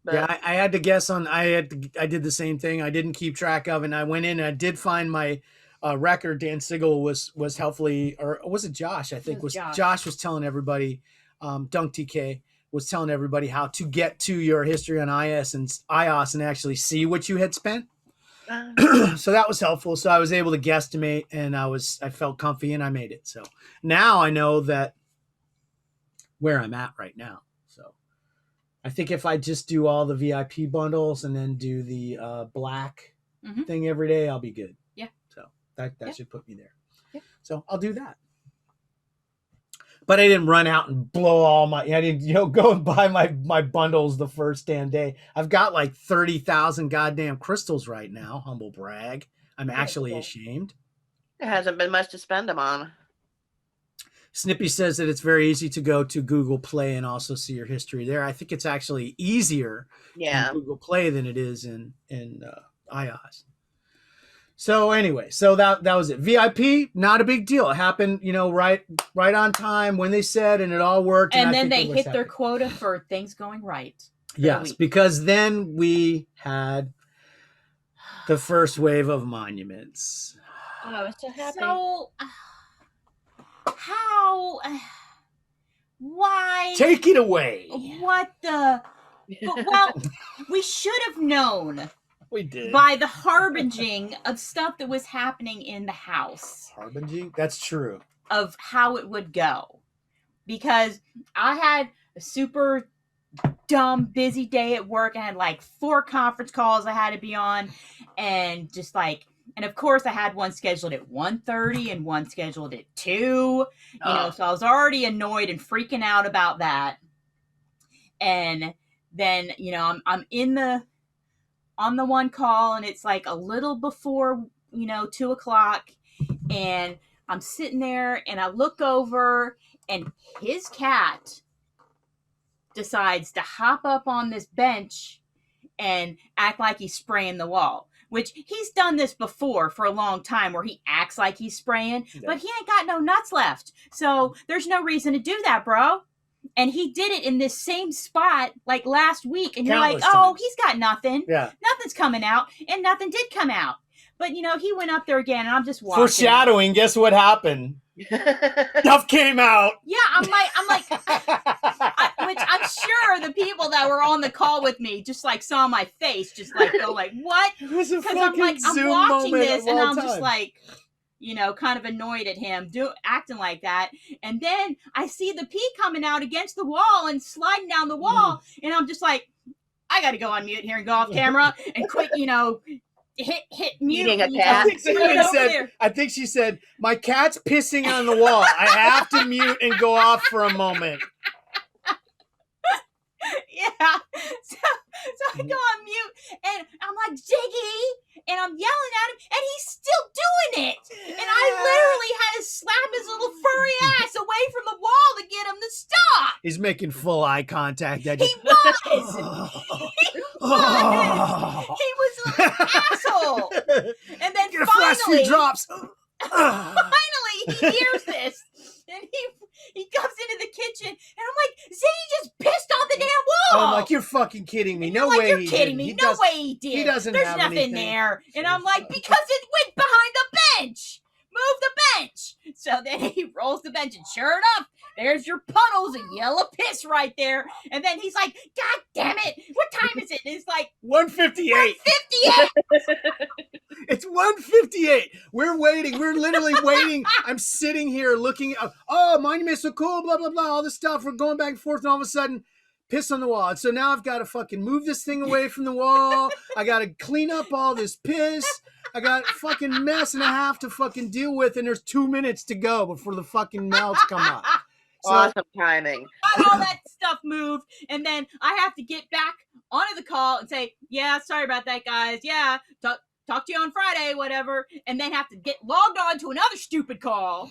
But yeah, I had to guess on. I did the same thing. I didn't keep track of, and I went in and I did find my record. Dan Sigel was helpfully, or was it Josh? I think Josh was telling everybody. Dunk TK was telling everybody how to get to your history on iOS and actually see what you had spent. So that was helpful. So I was able to guesstimate, and I felt comfy, and I made it. So now I know that where I'm at right now. So I think if I just do all the VIP bundles and then do the black thing every day, I'll be good. Yeah. So that should put me there. Yeah. So I'll do that. But I didn't run out and blow I didn't, go and buy my bundles the first damn day. I've got like 30,000 goddamn crystals right now. Humble brag. I'm actually ashamed. There hasn't been much to spend them on. Snippy says that it's very easy to go to Google Play and also see your history there. I think it's actually easier in Google Play than it is in iOS. So anyway, that was it. VIP, not a big deal. It happened, right on time when they said, and it all worked. And then they hit their quota for things going right. Yes, because then we had the first wave of monuments. Oh, I was so happy. So How? Why? Take it away. What the? Well, we should have known We did. by the harbinging of stuff that was happening in the house. Harbinging? That's true. Of how it would go. Because I had a super dumb busy day at work. I had like 4 conference calls I had to be on, and just like, and of course I had one scheduled at 1:30 and one scheduled at 2, you know, so I was already annoyed and freaking out about that. And then, you know, I'm on the one call, and it's like a little before, you know, 2:00, and I'm sitting there and I look over, and his cat decides to hop up on this bench and act like he's spraying the wall, which he's done this before for a long time, where he acts like he's spraying, but he ain't got no nuts left. So there's no reason to do that, bro. And he did it in this same spot like last week, and you're like, oh, he's got nothing. Yeah. Nothing's coming out, and nothing did come out. But, you know, he went up there again, and I'm just watching. Foreshadowing, guess what happened? Stuff came out. Yeah, I'm like, which I'm sure the people that were on the call with me just like saw my face, just like go like, what? Because I'm like, I'm watching this, and I'm just like, you know, kind of annoyed at him acting like that. And then I see the pee coming out against the wall and sliding down the wall, and I'm just like, I got to go on mute here and go off camera and quit, you know. Hit mute. Eating a cat. I think she said, my cat's pissing on the wall. I have to mute and go off for a moment. Yeah. So I go on mute, and I'm like, Ziggy, and I'm yelling at him, and he's still doing it. And I literally had to slap his little furry ass away from the wall to get him to stop. He's making full eye contact. He was. He was an asshole. And then get a flash few drops. Finally, he hears this, and he comes into the kitchen, and I'm like, Ziggy just pissed on the damn wall. I'm like, you're fucking kidding me. No like, way. You're kidding me. No way he did. He doesn't. There's have nothing anything there. And I'm like, because it went behind the bench. Move the bench. So then he rolls the bench, and sure enough, there's your puddles of yellow piss right there. And then he's like, God damn it. What time is it? And it's like 1:58. 1:58. It's 1:58. We're waiting. We're literally waiting. I'm sitting here looking. Oh, Monument's so cool, blah, blah, blah. All this stuff. We're going back and forth, and all of a sudden, piss on the wall. And so now I've got to fucking move this thing away from the wall. I got to clean up all this piss. I got a fucking mess and a half to fucking deal with, and there's 2 minutes to go before the fucking melts come up. So, awesome timing. Got all that stuff moved, and then I have to get back onto the call and say, yeah, sorry about that, guys. Yeah, talk to you on Friday, whatever, and then have to get logged on to another stupid call.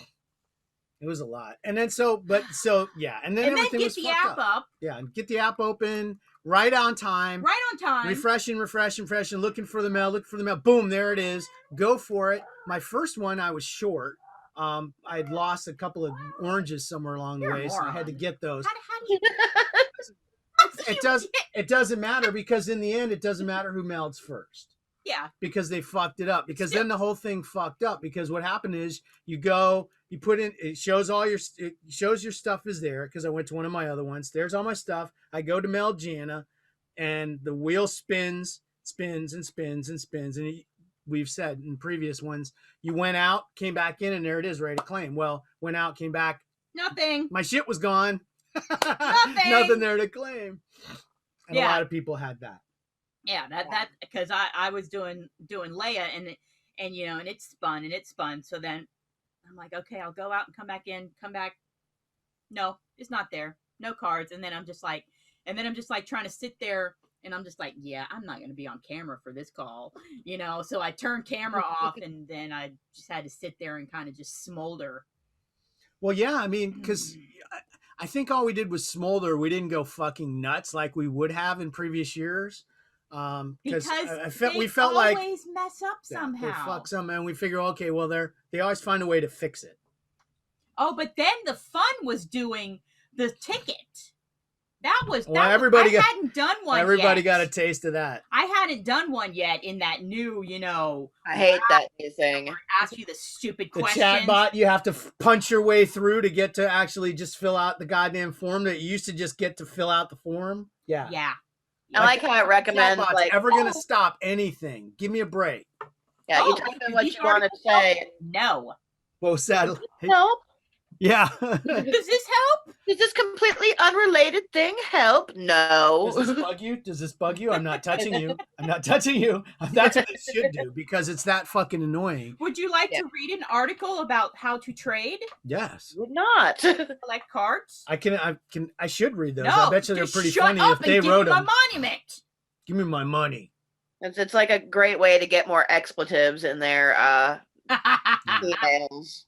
It was a lot. And then yeah. And then everything get was the fucked app up. Yeah, and get the app open right on time. Right on time. Refreshing, looking for the mail. Boom, there it is. Go for it. My first one, I was short. I had lost a couple of oranges somewhere along the way, so I had to get those. How do you... It doesn't matter, because in the end, it doesn't matter who melts first. Yeah. Because they fucked it up. Because then the whole thing fucked up. Because what happened is you put in, it shows your stuff is there. Because I went to one of my other ones. There's all my stuff. I go to mail Jana, and the wheel spins. And we've said in previous ones, you went out, came back in, and there it is, ready to claim. Well, went out, came back. Nothing. My shit was gone. Nothing there to claim. And a lot of people had that. Yeah, that because I was doing Leia, and you know, and it spun. So then I'm like, okay, I'll go out and come back. No, it's not there. No cards. And then I'm just like trying to sit there, and I'm just like, yeah, I'm not going to be on camera for this call, you know? So I turned camera off, and then I just had to sit there and kind of just smolder. Well, yeah, I mean, because I think all we did was smolder. We didn't go fucking nuts like we would have in previous years. Because we felt like always mess up somehow. They fuck some, and we figure, okay, well, they always find a way to fix it. Oh, but then the fun was doing the ticket. everybody I hadn't done one everybody yet. got a taste of that. I hadn't done one yet in that new, I hate that new thing. ask you the stupid The questions. chat bot, you have to punch your way through to get to actually just fill out the goddamn form that you used to just get to fill out the form. Yeah. Yeah. I like how it recommends Chatbot's like ever gonna stop anything. Give me a break. Yeah, you Oh, type in do what these you want to articles help? say. No. Well, sadly. Help? Yeah. Does this help? Does this completely unrelated thing help? No. Does this bug you? Does this bug you? I'm not touching you. I'm not touching you. That's what it should do because it's that fucking annoying. Would you like to read an article about how to trade? Yes. Would not. Collect cards? I should read those. No, I bet you they're just pretty shut funny up if they and wrote give me them. my monument. Give me my money. It's like a great way to get more expletives in their emails.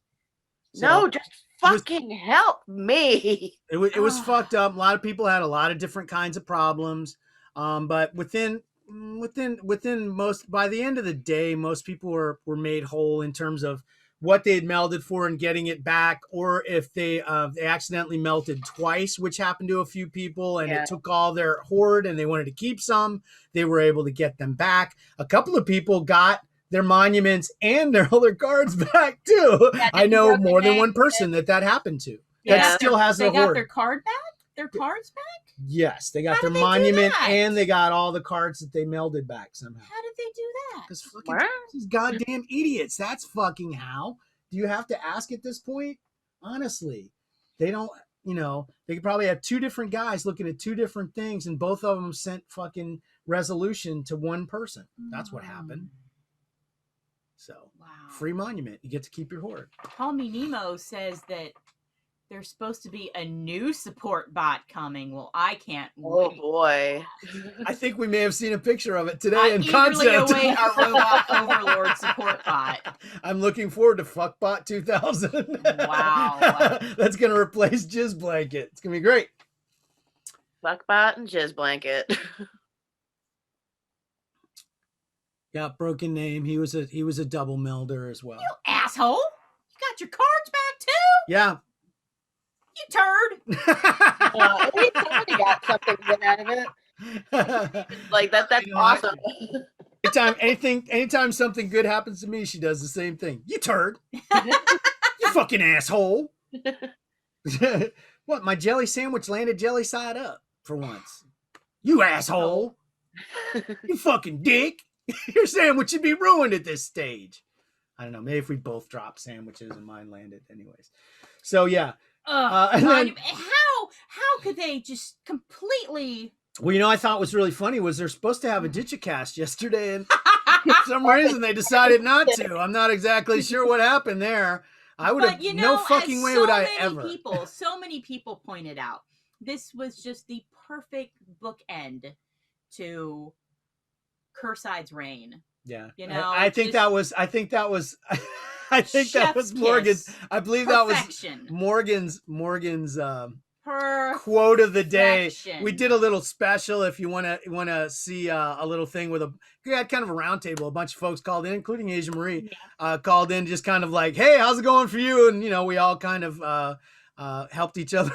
So, No, just fucking help me. It was fucked up. A lot of people had a lot of different kinds of problems. But within most, by the end of the day, most people were made whole in terms of what they had melded for and getting it back, or if they accidentally melted twice, which happened to a few people, and it took all their hoard and they wanted to keep some, they were able to get them back. A couple of people got their monuments and all their cards back too. I know more than one person that happened to. That still has their hoard. They got their card back? Their cards back? Yes, they got How their did they do monument that? and they got all the cards that they melded back somehow. How did they do that? Because fucking these goddamn idiots. That's fucking how. Do you have to ask at this point? Honestly, they don't. They could probably have two different guys looking at two different things, and both of them sent fucking resolution to one person. That's what happened. So, free monument. You get to keep your hoard. Call Me Nemo says that there's supposed to be a new support bot coming. Well, I can't wait. Oh boy. I think we may have seen a picture of it today in eagerly concept. await our robot overlord support bot. I'm looking forward to Fuckbot 2000. Wow. That's going to replace Jizz Blanket. It's going to be great. Fuckbot and Jizz Blanket. Yeah, broken name. He was a double melder as well. You asshole! You got your cards back too? Yeah. You turd! At least somebody got something good out of it. Like that's awesome. Anytime something good happens to me, she does the same thing. You turd. You fucking asshole. What? My jelly sandwich landed jelly side up for once. You asshole. You fucking dick. Your sandwich should be ruined at this stage. I don't know. Maybe if we both dropped sandwiches and mine landed anyways. So yeah. And then, how could they just completely... Well, I thought was really funny was they're supposed to have a Digicast yesterday, and for some reason they decided not to. I'm not exactly sure what happened there. I would have no fucking way would I ever. So many people pointed out this was just the perfect bookend to Curside's reign. Yeah, I think that was Morgan's. I believe that was Morgan's quote of the day. We did a little special. If you want to see a little thing we had kind of a round table. A bunch of folks called in, including AjaMarie, called in, just kind of like, "Hey, how's it going for you?" And we all kind of helped each other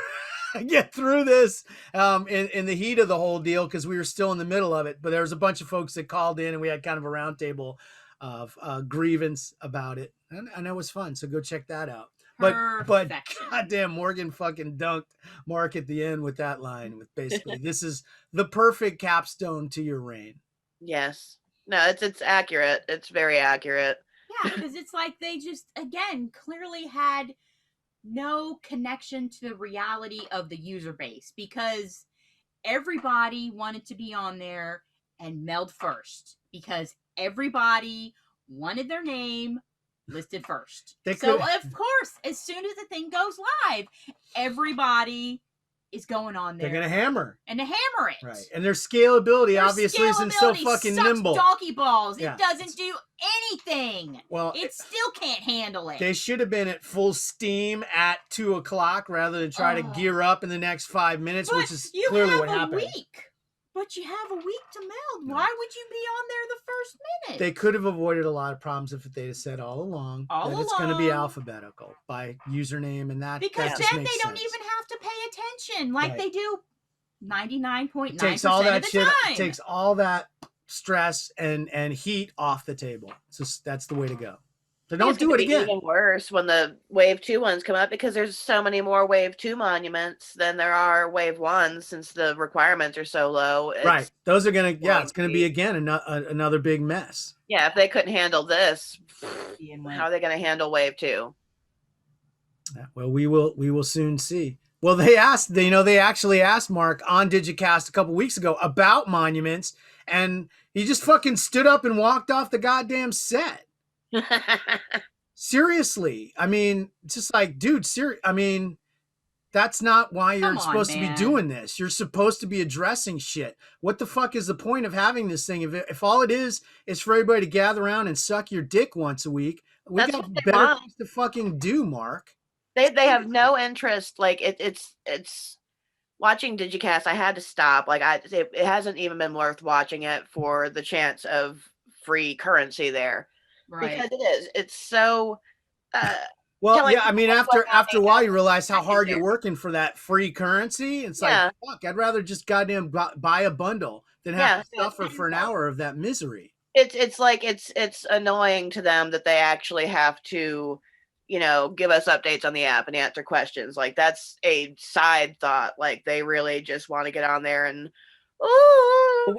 get through this in the heat of the whole deal because we were still in the middle of it. But there was a bunch of folks that called in, and we had kind of a round table of grievance about it, and it was fun. So go check that out. But goddamn, Morgan fucking dunked Mark at the end with that line with basically, "This is the perfect capstone to your reign." Yes. No, it's accurate. It's very accurate. Yeah, because it's like they just, again, clearly had no connection to the reality of the user base because everybody wanted to be on there and meld first because everybody wanted their name listed first. So of course, as soon as the thing goes live, everybody is going on there. They're gonna hammer it. Right, and their scalability obviously isn't so fucking nimble. Donkey balls. Yeah. It doesn't do anything. Well, it still can't handle it. They should have been at full steam at 2:00 rather than try to gear up in the next 5 minutes, which is clearly what happened. But you have a week to meld. Why would you be on there the first minute? They could have avoided a lot of problems if they had said all along that it's going to be alphabetical by username and that. Because that then they don't even have to pay attention like they do 99.9% takes all that of the shit. time. It takes all that stress and heat off the table. That's the way to go. So don't do it again. Even worse when the Wave 2 ones come up, because there's so many more Wave 2 monuments than there are Wave 1, since the requirements are so low. Right. Those are gonna. Yeah, it's gonna be again another big mess. Yeah, if they couldn't handle this, how are they going to handle Wave 2? Yeah, well, we will soon see. Well, they actually asked Mark on Digicast a couple weeks ago about monuments, and he just fucking stood up and walked off the goddamn set. Seriously, I mean, it's just like, dude, I mean, that's not why you're supposed to be doing this. You're supposed to be addressing shit. What the fuck is the point of having this thing? If all it is for everybody to gather around and suck your dick once a week, we got better things to fucking do, Mark. They have no interest. Like it's watching Digicast. I had to stop. Like it hasn't even been worth watching it for the chance of free currency there, right? Because it is. It's so. Well, yeah, I mean, after a while, you realize how hard you're working for that free currency. It's like, fuck, I'd rather just goddamn buy a bundle than have to suffer for an hour of that misery. It's like it's annoying to them that they actually have to, give us updates on the app and answer questions. Like, that's a side thought. Like, they really just want to get on there and. But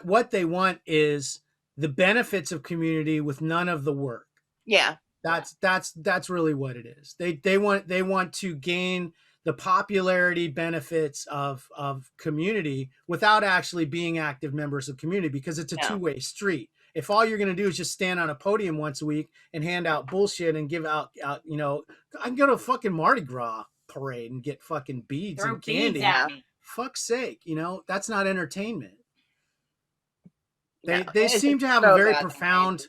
what they want is the benefits of community with none of the work. Yeah. That's really what it is. They want to gain the popularity benefits of community without actually being active members of community, because it's a two-way street. If all you're going to do is just stand on a podium once a week and hand out bullshit and give out I can go to a fucking Mardi Gras parade and get fucking beads and candy. Fuck's sake, that's not entertainment. They seem to have a very profound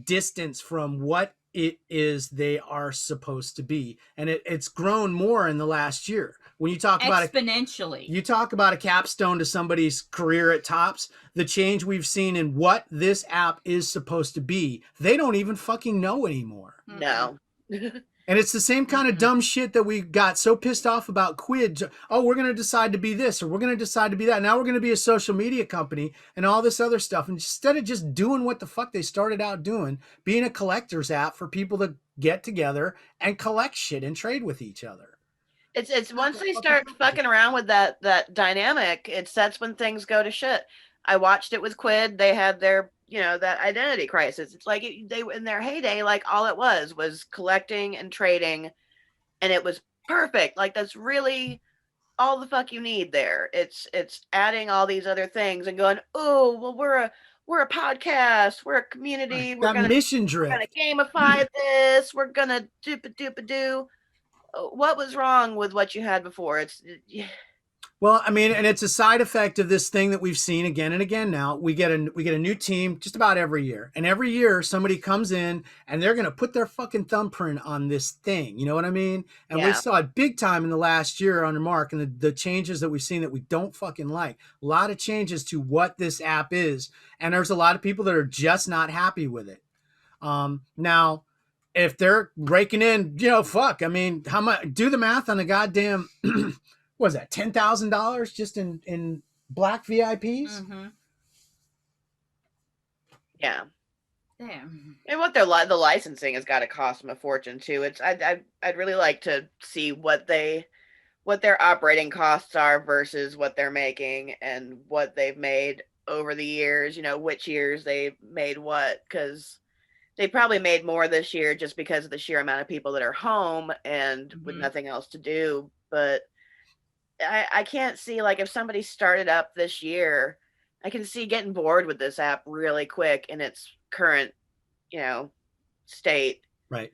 distance from what it is they are supposed to be, and it's grown more in the last year. When you talk about exponentially, you talk about a capstone to somebody's career at Tops, the change we've seen in what this app is supposed to be, they don't even fucking know anymore. No. And it's the same kind of dumb shit that we got so pissed off about Quid. Oh, we're going to decide to be this, or we're going to decide to be that. Now we're going to be a social media company and all this other stuff. And instead of just doing what the fuck they started out doing, being a collector's app for people to get together and collect shit and trade with each other. It's once they start fucking around with that dynamic, that's when things go to shit. I watched it with Quid. They had their that identity crisis. It's like they in their heyday, like all it was collecting and trading, and it was perfect. Like, that's really all the fuck you need there. It's adding all these other things and going, oh well, we're a podcast, we're a community, we're gonna mission drift, we're gonna gamify this, we're gonna do. What was wrong with what you had before? Well, I mean, and it's a side effect of this thing that we've seen again and again now. We get a new team just about every year. And every year somebody comes in and they're going to put their fucking thumbprint on this thing. You know what I mean? And we saw it big time in the last year under Mark, and the changes that we've seen that we don't fucking like. A lot of changes to what this app is. And there's a lot of people that are just not happy with it. Now, if they're raking in, fuck, I mean, how much? Do the math on a goddamn... What was that, $10,000 just in black VIPs? Mm-hmm. Yeah. Damn. And what the licensing has got to cost them a fortune too. I'd really like to see what their operating costs are versus what they're making and what they've made over the years. Which years they made what, because they probably made more this year just because of the sheer amount of people that are home and with nothing else to do. But I can't see, like, if somebody started up this year, I can see getting bored with this app really quick in its current, state. Right.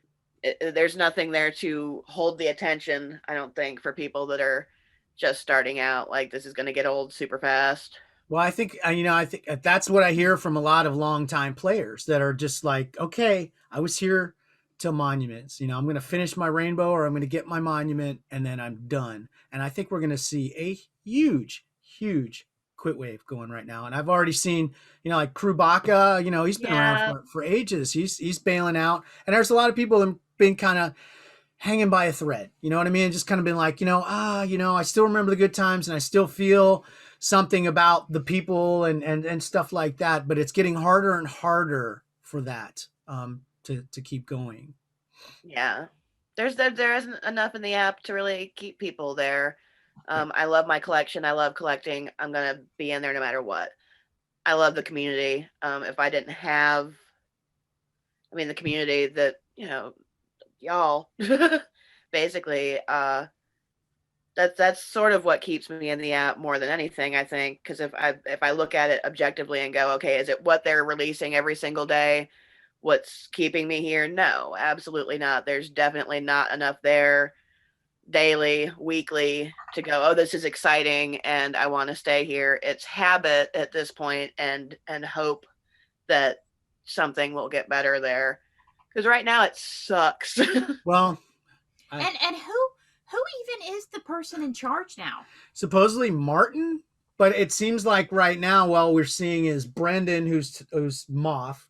There's nothing there to hold the attention, I don't think, for people that are just starting out. Like, this is going to get old super fast. Well, I think that's what I hear from a lot of longtime players that are just like, okay, I was here till monuments. I'm going to finish my rainbow, or I'm going to get my monument, and then I'm done. And I think we're going to see a huge quit wave going right now. And I've already seen, like Krubaka, he's been around for ages. He's bailing out. And there's a lot of people that have been kind of hanging by a thread. You know what I mean? Just kind of been like, I still remember the good times and I still feel something about the people and stuff like that. But it's getting harder and harder for that to keep going. Yeah. There isn't enough in the app to really keep people there. I love my collection. I love collecting. I'm going to be in there no matter what. I love the community. If I didn't have, the community that, y'all, basically, that's sort of what keeps me in the app more than anything, I think. Because if I look at it objectively and go, okay, is it what they're releasing every single day what's keeping me here? No, absolutely not. There's definitely not enough there daily, weekly to go, oh, this is exciting and I want to stay here. It's habit at this point and hope that something will get better there. Because right now it sucks. Well, and who even is the person in charge now? Supposedly Martin, but it seems like right now, all we're seeing is Brendan, who's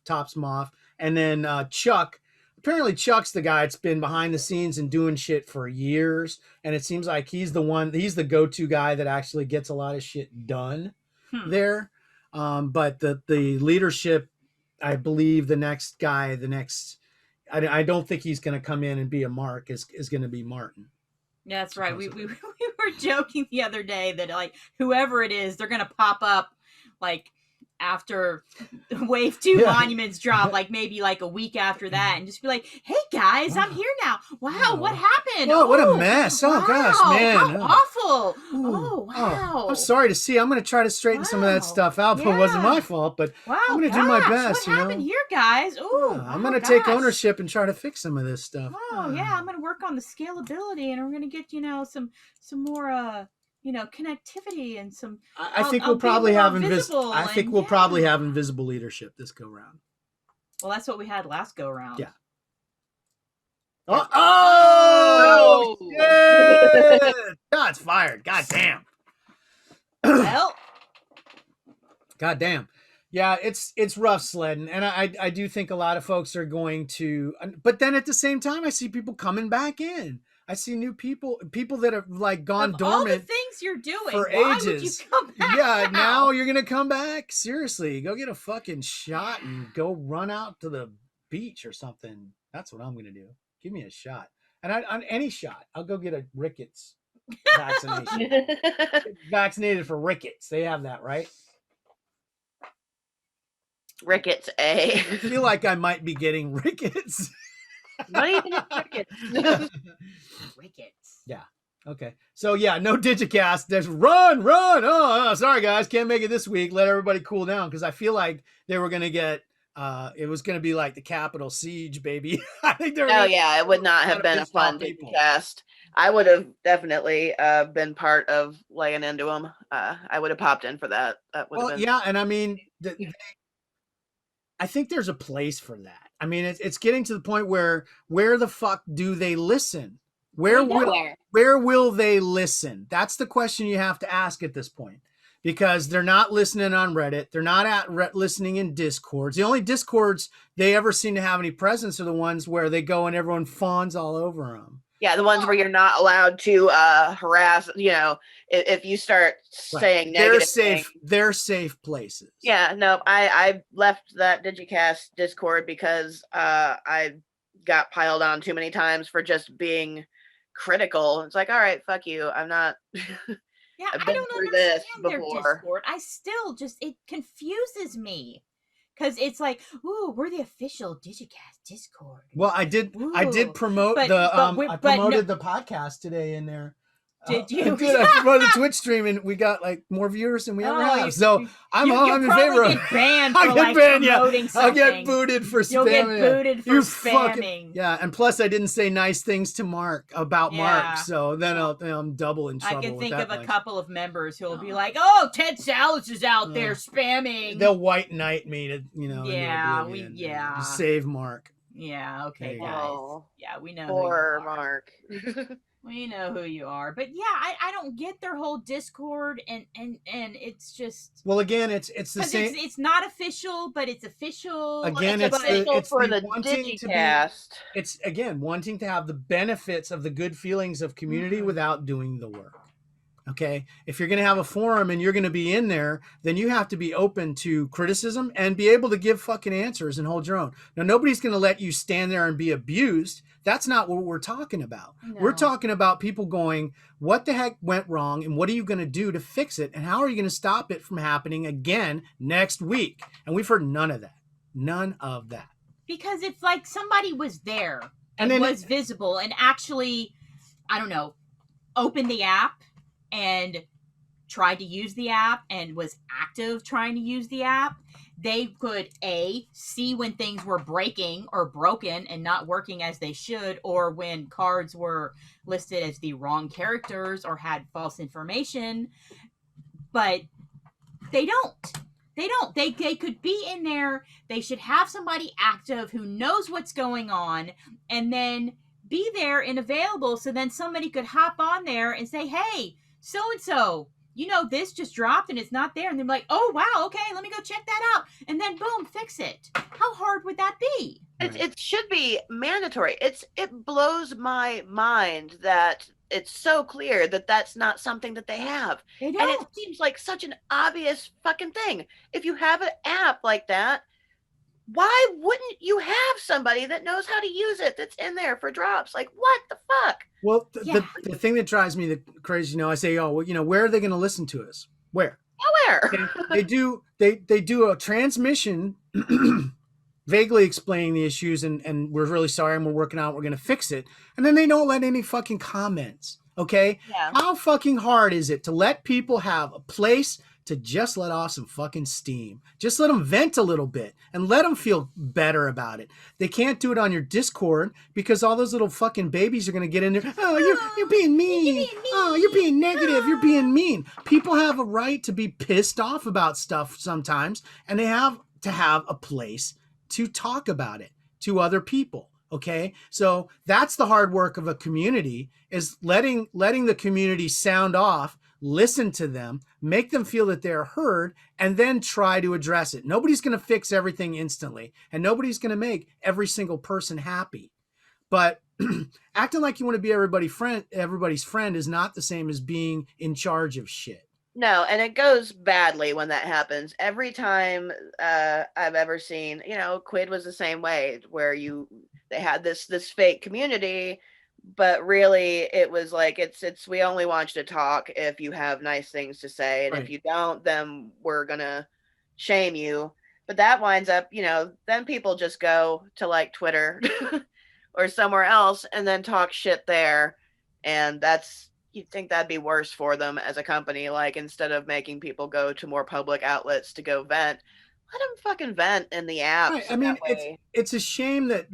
Top's Moth, and then Chuck. Apparently Chuck's the guy that's been behind the scenes and doing shit for years. And it seems like he's the go-to guy that actually gets a lot of shit done there. But the leadership, I believe the next guy, I don't think he's going to come in and be a Mark, is going to be Martin. Yeah, that's right. We were joking the other day that like whoever it is, they're going to pop up like after Wave 2 Monuments drop, like maybe like a week after that, and just be like, hey guys, I'm here now. Wow, what happened? Oh, what a mess. Oh, gosh, man. How awful. Ooh. Oh, wow. I'm sorry to see. I'm going to try to straighten some of that stuff out, but it wasn't my fault, but I'm going to do my best. What happened here, guys? Ooh, I'm going to take ownership and try to fix some of this stuff. Oh, yeah, I'm going to work on the scalability, and we're going to get, some more, connectivity and some. I think we'll probably have invisible leadership this go round. Well, that's what we had last go round. Yeah. Oh! Shit! God's fired. God damn. Well. God damn. Yeah, it's rough sledding, and I do think a lot of folks are going to. But then at the same time, I see people coming back in. I see new people that have like gone dormant. All the things you're doing for why ages. Would you come back Yeah, now you're gonna come back. Seriously, go get a fucking shot and go run out to the beach or something. That's what I'm gonna do. Give me a shot, and on any shot, I'll go get a rickets vaccination. Vaccinated for rickets. They have that, right? Rickets A. I feel like I might be getting rickets. Not even rickets. Rickets. Yeah. Okay. So yeah, no Digicast. There's run. Oh, sorry guys, can't make it this week. Let everybody cool down because I feel like they were gonna get. It was gonna be like the Capitol siege, baby. I think they're. Oh yeah, it would not have been a fun Digicast. I would have definitely been part of laying into them. I would have popped in for that. That would have been. Yeah, and I mean. I think there's a place for that. I mean, it's getting to the point where the fuck do they listen? Where will they listen? That's the question you have to ask at this point, because they're not listening on Reddit. They're not listening in Discords. The only Discords they ever seem to have any presence are the ones where they go and everyone fawns all over them. Yeah, the ones where you're not allowed to harass, if you start saying negative things. They're safe places. Yeah, no, I left that Digicast Discord because I got piled on too many times for just being critical. It's like, all right, fuck you. I'm not. Yeah, I've I been don't through understand this their before. Discord. I still it confuses me. Because it's like, ooh, we're the official Digicast Discord. Well, I did promote I promoted the podcast today in there. Did you? I promoted the Twitch stream and we got like more viewers than we ever have. So I'm in favor of. Get banned for promoting something. I'll get booted for spamming. You'll get booted for spamming. And plus I didn't say nice things to Mark, so then I'm double in trouble. I can think of a couple of members who'll be like, "Oh, Tedsallis is out there spamming." They'll white knight me to save Mark. Yeah. Okay, guys. Oh, yeah, we know. Poor Mark. We know who you are. But yeah, I don't get their whole Discord and it's just Well, again, it's the same. it's not official, but it's official. Again, It's official it's for the the wanting to be. Digicast. It's again wanting to have the benefits of the good feelings of community without doing the work. Okay, if you're going to have a forum and you're going to be in there, then you have to be open to criticism and be able to give fucking answers and hold your own. Now, nobody's going to let you stand there and be abused. That's not what we're talking about. No. We're talking about people going, what the heck went wrong and what are you going to do to fix it? And how are you going to stop it from happening again next week? And we've heard none of that. None of that. Because if like somebody was there And and then was visible and actually, I don't know, opened the app and tried to use the app and was active trying to use the app, they could see when things were breaking or broken and not working as they should, or when cards were listed as the wrong characters or had false information. But they don't. They could be in there. They should have somebody active who knows what's going on and then be there and available, so then somebody could hop on there and say, hey, so-and-so, this just dropped and it's not there. And they're like, oh, wow, okay, let me go check that out. And then, boom, fix it. How hard would that be? It should be mandatory. It blows my mind that it's so clear that that's not something that they have. They don't. And it seems like such an obvious fucking thing. If you have an app like that, why wouldn't you have somebody that knows how to use it that's in there for drops? Like, what the fuck? Well, the thing that drives me crazy, I say, oh, well, where are they going to listen to us? Where? Nowhere. They do a transmission vaguely explaining the issues and we're really sorry and we're working on it, we're going to fix it. And then they don't let any fucking comments. Okay. Yeah. How fucking hard is it to let people have a place to just let off some fucking steam? Just let them vent a little bit and let them feel better about it. They can't do it on your Discord because all those little fucking babies are going to get in there. Oh, you're being mean. Oh, you're being negative. You're being mean. People have a right to be pissed off about stuff sometimes, and they have to have a place to talk about it to other people. Okay. So that's the hard work of a community, is letting the community sound off, listen to them, make them feel that they're heard, and then try to address it. Nobody's going to fix everything instantly, and nobody's going to make every single person happy. But acting like you want to be everybody's friend is not the same as being in charge of shit. No, and it goes badly when that happens. Every time I've ever seen, Quid was the same way, where they had this fake community, but really it was like it's we only want you to talk if you have nice things to say, and Right. if you don't, then we're gonna shame you. But that winds up, then people just go to like Twitter or somewhere else and then talk shit there, and you'd think that'd be worse for them as a company. Like, instead of making people go to more public outlets to go vent, let them fucking vent in the app. Right. I mean, it's a shame that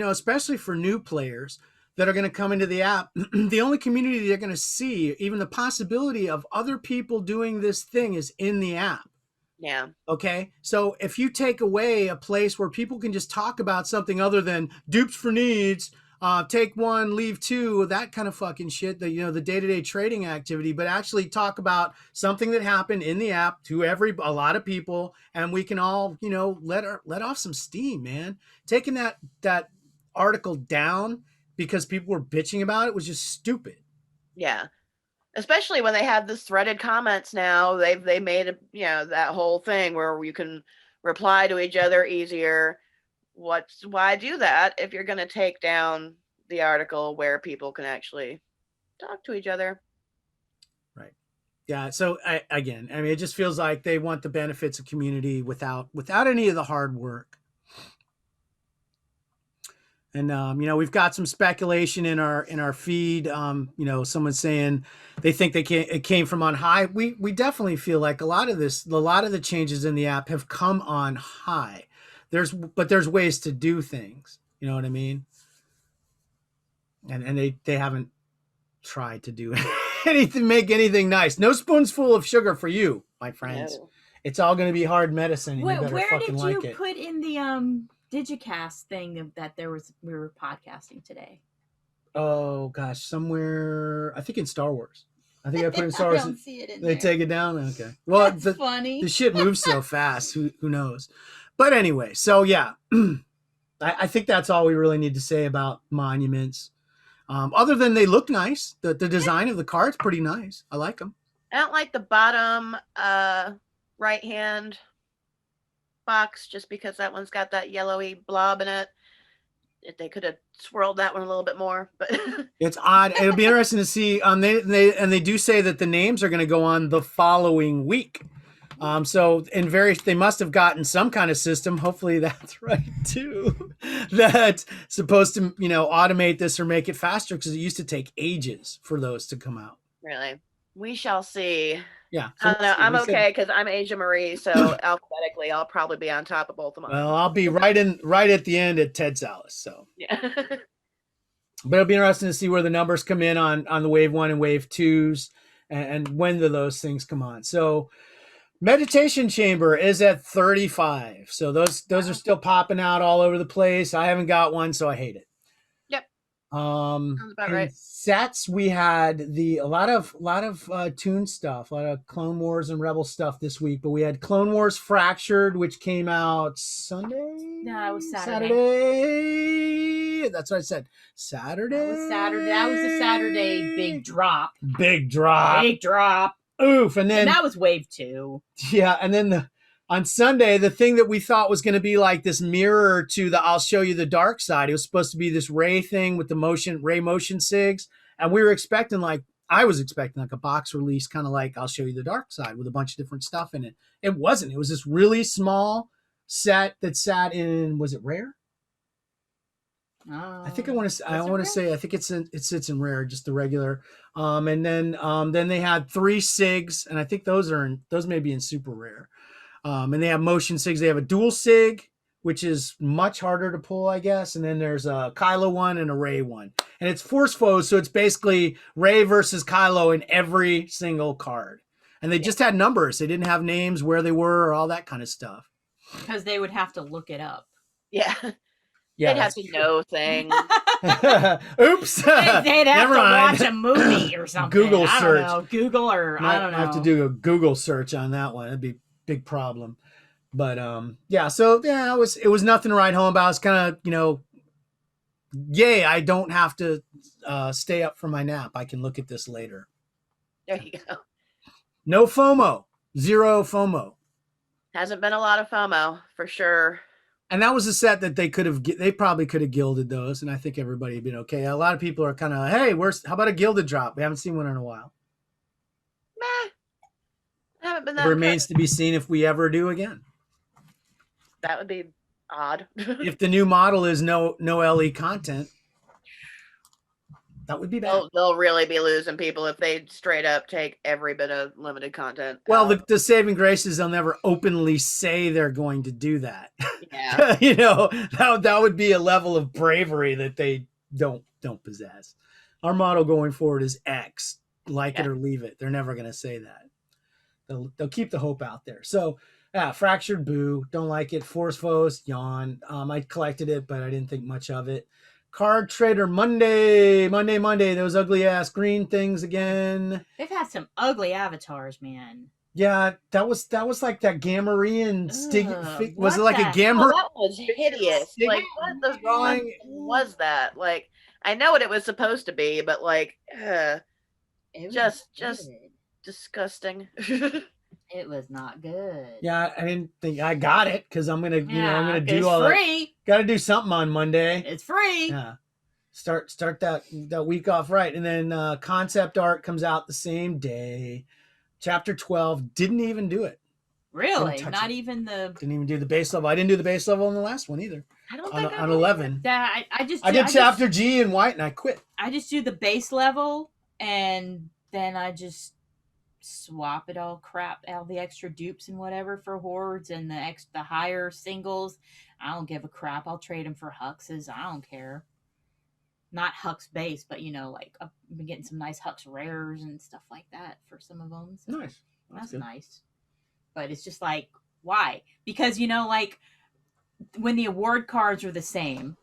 especially for new players that are going to come into the app, the only community they're going to see, even the possibility of other people doing this thing, is in the app. Yeah. Okay. So if you take away a place where people can just talk about something other than dupes for needs, take one, leave two, that kind of fucking shit, the day-to-day trading activity, but actually talk about something that happened in the app to a lot of people, and we can all, let off some steam, man. Taking that article down because people were bitching about it was just stupid. Yeah. Especially when they have this threaded comments now. They made that whole thing where you can reply to each other easier. Why do that if you're going to take down the article where people can actually talk to each other? Right. Yeah. So it just feels like they want the benefits of community without any of the hard work. And we've got some speculation in our feed. Someone saying they think it came from on high. We definitely feel like a lot of the changes in the app have come on high. There's ways to do things. You know what I mean? And they haven't tried to do anything, make anything nice. No spoons full of sugar for you, my friends. No. It's all going to be hard medicine. And you better Where fucking did like you it. put in the Digicast thing that we were podcasting today? Oh gosh, somewhere I think in Star Wars. I think I put in Star I Wars. don't see it in They there. take it down. Okay. Well, That's funny. the shit moves so fast. Who knows? But anyway, so yeah, I think that's all we really need to say about monuments. Other than they look nice, the design of the card's pretty nice. I like them. I don't like the bottom right hand box just because that one's got that yellowy blob in it. If they could have swirled that one a little bit more, but It's odd. It'll be interesting to see. They do say that the names are going to go on the following week. So they must have gotten some kind of system. Hopefully that's right too. That's supposed to, automate this or make it faster because it used to take ages for those to come out. really, we shall see. Yeah. I don't know. I'm okay because I'm AjaMarie, so alphabetically, I'll probably be on top of both of them. Well, I'll be right at the end at Tedsallis. So yeah. But it'll be interesting to see where the numbers come in on the wave 1 and wave 2s and when do those things come on. So Meditation Chamber is at 35. So those are still popping out all over the place. I haven't got one, so I hate it. Yep. Sounds about right. Sets, we had a lot of Toon stuff, a lot of Clone Wars and Rebel stuff this week, but we had Clone Wars Fractured, which came out Sunday. No, it was Saturday. That's what I said. Saturday. That was Saturday. That was the Saturday big drop. Big drop. Oof. And then that was wave 2. Yeah. And then on Sunday, the thing that we thought was going to be like this mirror to the I'll show you the dark side. It was supposed to be this Ray thing with the Ray motion SIGs. And we were expecting I was expecting like a box release, kind of like I'll show you the dark side with a bunch of different stuff in it. It wasn't. It was this really small set that sat in, was it rare? I think I think it sits in rare, just the regular. And then they had 3 SIGs, and I think those may be in super rare. And they have motion SIGs. They have a dual SIG, which is much harder to pull, I guess. And then there's a Kylo one and a Rey one, and it's Force foes, so it's basically Rey versus Kylo in every single card. And they just had numbers; they didn't have names, where they were, or all that kind of stuff. Because they would have to look it up. Yeah. Yeah, they'd have to know things. Oops. They'd have to watch a movie or something. Google search. I don't know. Google or I don't know. I have to do a Google search on that one. That'd be a big problem. But yeah. So yeah, it was nothing to write home about. It's kind of yay! I don't have to stay up for my nap. I can look at this later. There you go. No FOMO. Zero FOMO. Hasn't been a lot of FOMO for sure. And that was a set that they probably could have gilded those, and I think everybody had been okay. A lot of people are kind of, hey, how about a gilded drop? We haven't seen one in a while. Meh. I haven't been that. It remains to be seen if we ever do again. That would be odd. If the new model is no LE content, that would be bad. They'll really be losing people if they straight up take every bit of limited content. Well, the saving grace is they'll never openly say they're going to do that. Yeah. That would be a level of bravery that they don't possess. Our model going forward is X, like it or leave it. They're never going to say that. They'll keep the hope out there. So, yeah, Fractured, boo. Don't like it. Force foes, yawn. I collected it, but I didn't think much of it. Card Trader Monday. Those ugly ass green things again. They've had some ugly avatars, man. Yeah, that was like that AjaMarie and Stig. Was it like a Oh, AjaMarie? that was hideous. Like, what the fuck was that? Like, I know what it was supposed to be, but like, just disgusting. It was not good. Yeah, I didn't think I got it because I'm gonna do all free. Got to do something on Monday. It's free. Yeah, start that week off right, and then concept art comes out the same day. Chapter 12 didn't even do it. Really? Not even didn't even do the base level. I didn't do the base level on the last one either. I don't think on 11. I did chapter G in white and I quit. I just do the base level and then I just swap it all the extra dupes and whatever for hordes and the higher singles. I don't give a crap. I'll trade them for Huxes. I don't care. Not Hux base, but like I've been getting some nice Hux rares and stuff like that for some of them. So nice. That's nice. But it's just like, why? Because like when the award cards are the same,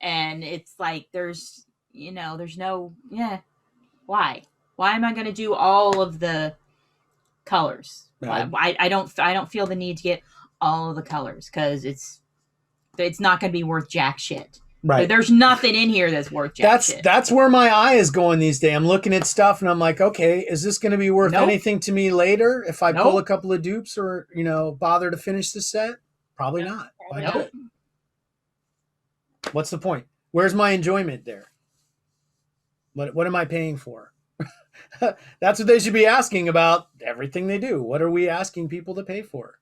and it's like there's there's no, why am I going to do all of the colors? Right. I don't feel the need to get all of the colors because it's not going to be worth jack shit. Right. There's nothing in here that's worth jack shit. That's where my eye is going these days. I'm looking at stuff and I'm like, okay, is this going to be worth anything to me later if I pull a couple of dupes or bother to finish the set? Probably not. Why not? What's the point? Where's my enjoyment there? What am I paying for? That's what they should be asking about everything they do. What are we asking people to pay for?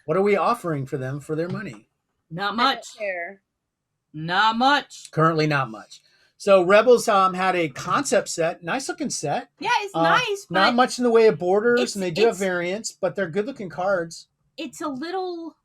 What are we offering for them for their money? Not much. Care. Not much. Currently not much. So Rebels had a concept set, nice looking set. Yeah, it's nice. But not much in the way of borders, and they do have variants, but they're good looking cards. It's a little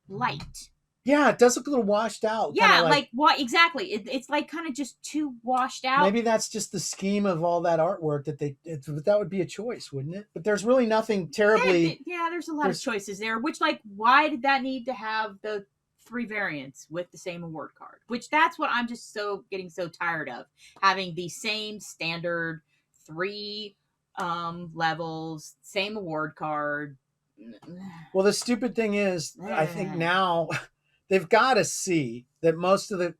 light. Yeah, it does look a little washed out. Yeah, like what exactly? It's like kind of just too washed out. Maybe that's just the scheme of all that artwork that would be a choice, wouldn't it? But there's really nothing terribly. Yeah, there's a lot of choices there. Which, why did that need to have the 3 variants with the same award card? Which that's what I'm just getting so tired of, having the same standard 3 levels, same award card. Well, the stupid thing is, I think now. They've got to see that most of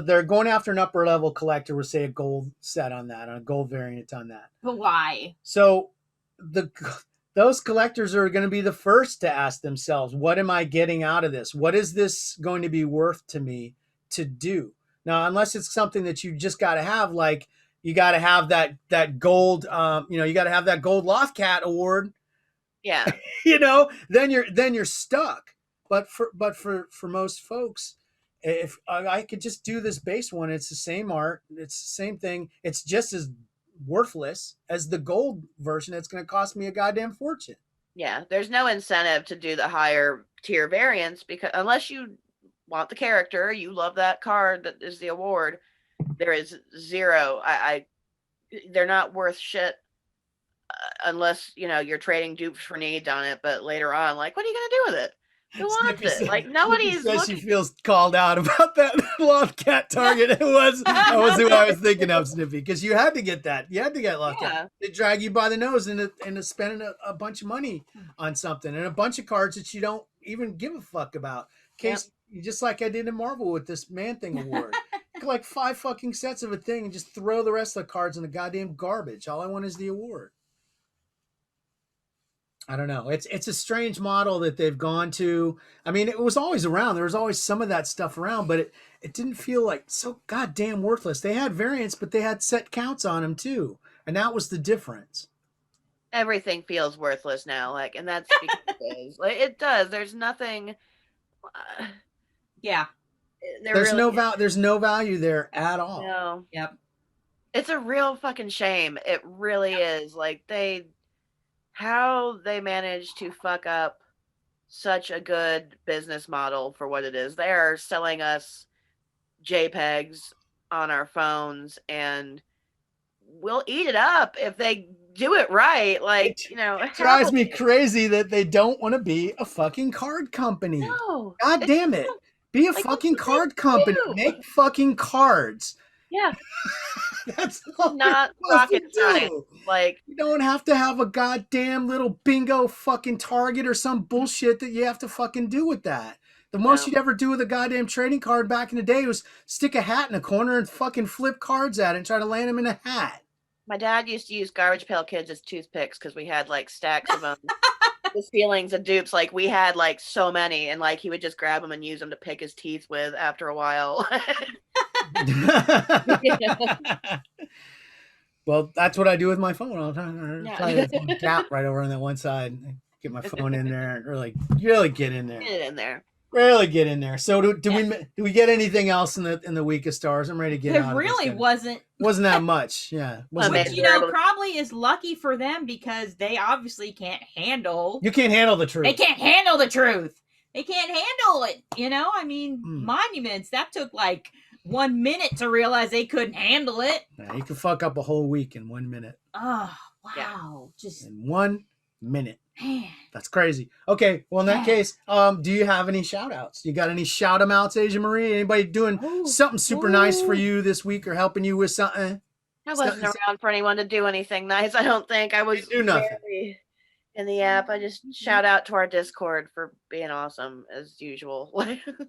they're going after an upper level collector with, say, a gold set on that, on a gold variant on that. But why? So those collectors are going to be the first to ask themselves, what am I getting out of this? What is this going to be worth to me to do? Now, unless it's something that you just got to have, like you got to have that gold, you got to have that gold Lothcat award. Yeah. Then you're stuck. But for most folks, if I could just do this base one, it's the same art, it's the same thing, it's just as worthless as the gold version. It's going to cost me a goddamn fortune. Yeah, there's no incentive to do the higher tier variants because unless you want the character, you love that card that is the award, there is zero. They're not worth shit unless you're trading dupes for needs on it. But later on, what are you going to do with it? Who wants it? Nobody's looking. She feels called out about that Lothcat target. That was who I was thinking of, Snippy, because you had to get that. You had to get Lothcat. Yeah. They drag you by the nose into spending a bunch of money on something and a bunch of cards that you don't even give a fuck about. Just like I did in Marvel with this Man-Thing award. Like 5 fucking sets of a thing and just throw the rest of the cards in the goddamn garbage. All I want is the award. I don't know. It's a strange model that they've gone to. I mean, it was always around. There was always some of that stuff around, but it didn't feel like so goddamn worthless. They had variants, but they had set counts on them too. And that was the difference. Everything feels worthless now. And that's because it does. There's nothing. Yeah. There's no value there at all. No. Yep. It's a real fucking shame. It really is. How they managed to fuck up such a good business model for what it is. They are selling us JPEGs on our phones and we'll eat it up if they do it right. It drives me crazy that they don't want to be a fucking card company. No. God damn it. Be a fucking card company. Make fucking cards. Yeah. That's all not rocket science. You don't have to have a goddamn little bingo fucking target or some bullshit that you have to fucking do with that. The most you'd ever do with a goddamn trading card back in the day was stick a hat in a corner and fucking flip cards at it and try to land them in a hat. My dad used to use Garbage Pail Kids as toothpicks because we had stacks of them. The ceilings of dupes, we had so many, and he would just grab them and use them to pick his teeth with after a while. Well, that's what I do with my phone all the time. I try to tap right over on that one side, get my phone in there, and really get in there. Get it in there. Really get in there. So do we get anything else in the week of stars? I'm ready to get out of this. There really wasn't that much. Yeah. Which, probably is lucky for them because they obviously can't handle. You can't handle the truth. They can't handle the truth. They can't handle it. I mean, Monuments, that took 1 minute to realize they couldn't handle it. Yeah, you can fuck up a whole week in 1 minute. Oh, wow. Yeah. Just in 1 minute. Man. That's crazy. Okay, well in that case, do you have any shout outs? You got any shout 'em outs, AjaMarie? Anybody doing something super nice for you this week or helping you with something? I wasn't around for anyone to do anything nice. I don't think I was do nothing. very in the app. I just shout out to our Discord for being awesome as usual.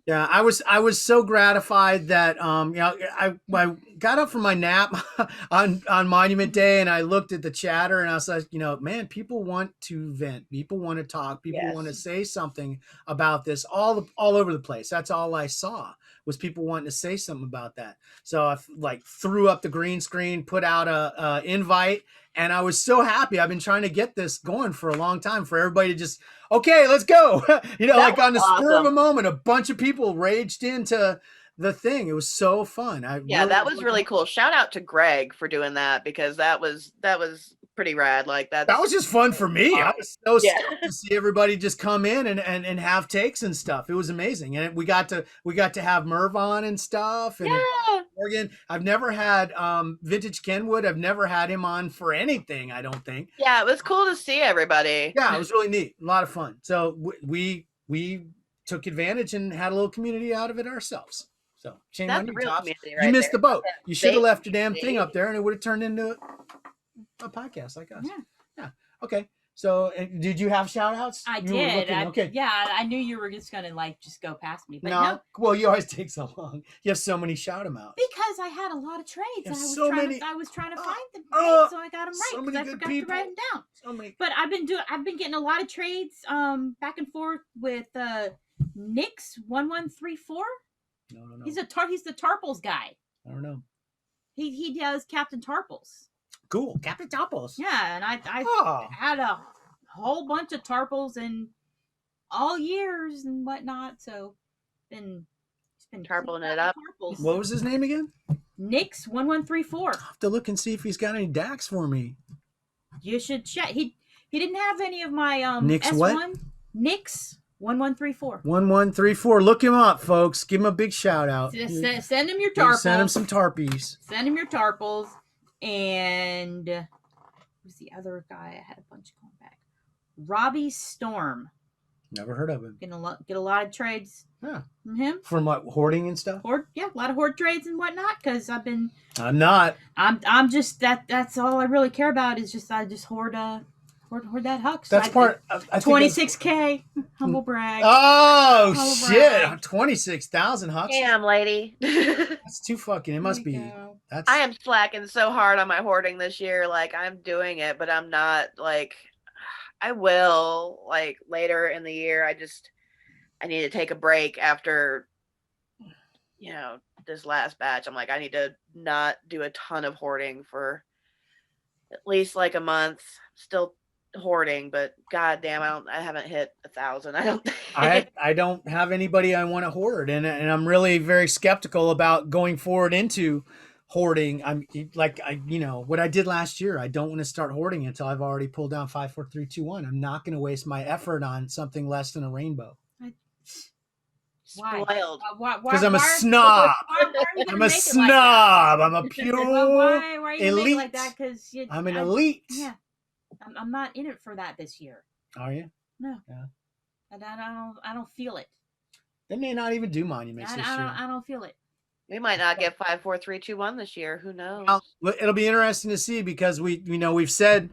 Yeah, I was so gratified that I got up from my nap on Monument Day and I looked at the chatter and I was like, man, people want to vent, people want to talk, people want to say something about this all over the place. That's all I saw was people wanting to say something about that. So I threw up the green screen, put out a invite, and I was so happy. I've been trying to get this going for a long time for everybody to just, okay, let's go. Like on the spur of a moment, a bunch of people raged into the thing. It was so fun. That was really cool. Shout out to Gregg for doing that because that was pretty rad. Like that was just fun for me. I was so stoked to see everybody just come in and have takes and stuff. It was amazing. And we got to have Merv on and stuff. And Morgan, I've never had Vintage Kenwood. I've never had him on for anything, I don't think. Yeah, it was cool to see everybody. Yeah, it was really neat. A lot of fun. So we took advantage and had a little community out of it ourselves. So shame on you, Tops. You missed the boat. You should have left your damn thing up there and it would have turned into a podcast like us. Yeah. Okay. So did you have shout outs? I did. Okay. Yeah, I knew you were just going to just go past me. But no. Well, you always take so long. You have so many shout them outs. Because I had a lot of trades. I was trying to find them so I got them right. So many I good forgot people. to write them down. So many. But I've been getting a lot of trades back and forth with Nix1134. No. He's the Tarples guy. I don't know. He does Captain Tarples. Cool, Captain Tarples. Yeah, and I had a whole bunch of Tarples in all years and whatnot. So he's been tarpling it up. Tarples. What was his name again? Nix1134. I'll have to look and see if he's got any DAX for me. You should check. He didn't have any of my Nix S1. what? Nix1134. 1134. Look him up, folks. Give him a big shout out. Send him your Tarples. Send him some Tarpies. Send him your Tarples. And who's the other guy? I had a bunch going back. Robbie Storm. Never heard of him. Get a lot of trades from him. From what, hoarding and stuff? A lot of hoard trades and whatnot. Because I'm just that's all I really care about is just I just hoard that Hux. That's part. 26K. Humble brag. Oh Humble shit! brag. 26,000 Hux. Damn, lady. That's too fucking. It must be. That's. I am slacking so hard on my hoarding this year. Like I'm doing it, but I'm not like. I will like later in the year. I need to take a break after. This last batch. I'm like I need to not do a ton of hoarding for. At least like a month. Still hoarding, but goddamn, I haven't hit 1,000. I don't think. I don't have anybody I want to hoard, and I'm really very skeptical about going forward into hoarding. I'm like what I did last year. I don't want to start hoarding until I've already pulled down 5, 4, 3, 2, 1. I'm not going to waste my effort on something less than a rainbow. Spoiled. Because I'm a snob. I'm a snob. I'm a pure why are you elite. like that? Because I'm an elite. Yeah, I'm not in it for that this year. Are you? No. Yeah. And I don't feel it. They may not even do monuments this year. I don't feel it. We might not get 5, 4, 3, 2, 1 this year. Who knows? Well, it'll be interesting to see because we've said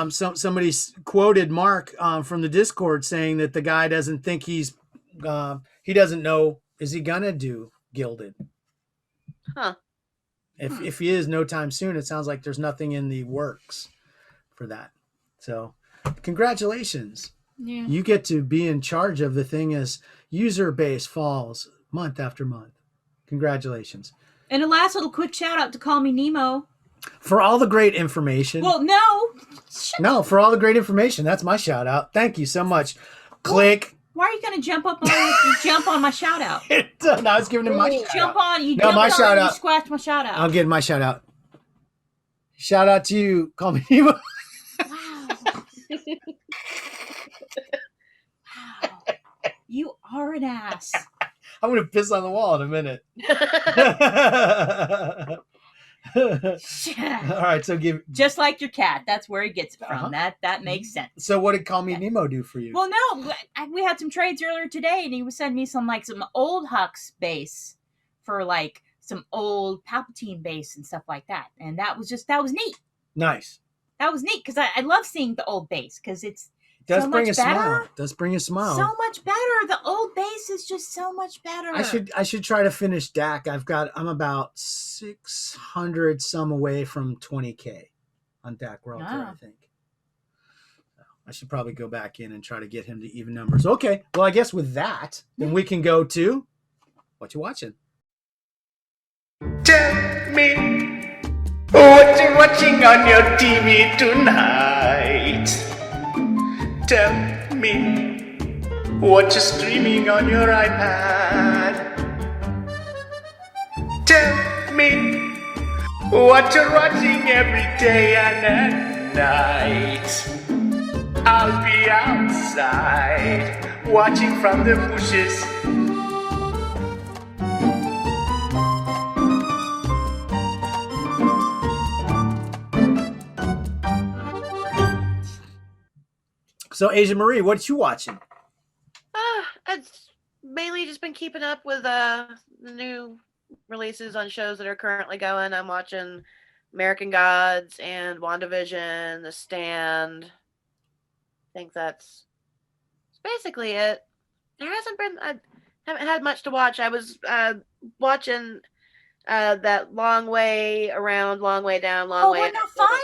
somebody quoted Mark from the Discord saying that the guy doesn't think he doesn't know, is he gonna do gilded? Huh. If he is no time soon, it sounds like there's nothing in the works for that. So congratulations. Yeah. You get to be in charge of the thing as user base falls month after month. Congratulations. And a last little quick shout out to Call Me Nemo. For all the great information. Well, no. For all the great information. That's my shout out. Thank you so much. Click. Why are you going to jump on my shout out? No, I was giving him my shout jump out. on. You no, my shout out. You scratched my shout out. I'll give my shout out. Shout out to you. Call me Nemo. Wow. Wow. You are an ass. I'm going to piss on the wall in a minute. All right, so give. Just like your cat. That's where he gets it from. Uh-huh. That makes sense. So what did Call Me Nemo do for you? Well, no, we had some trades earlier today, and he was sending me some old Hux base for like some old Palpatine base and stuff like that, and that was neat. Nice. That was neat because I love seeing the old base because it's Does so bring much a better. smile. Does bring a smile. So much better. The old base is just so much better. I should try to finish DAC. I'm about 600 some away from 20K on DAC World Tour, I think. I should probably go back in and try to get him to even numbers. Okay, well I guess with that, then we can go to what you watching. Tell me what you're watching on your TV tonight. Tell me what you're streaming on your iPad. Tell me what you're watching every day and at night. I'll be outside watching from the bushes. So AjaMarie, what you watching? I've mainly just been keeping up with the new releases on shows that are currently going. I'm watching American Gods and WandaVision, The Stand. I think that's basically it. I haven't had much to watch. I was watching that Long Way Around, Long Way Down, Long Way. Oh, wasn't that fun?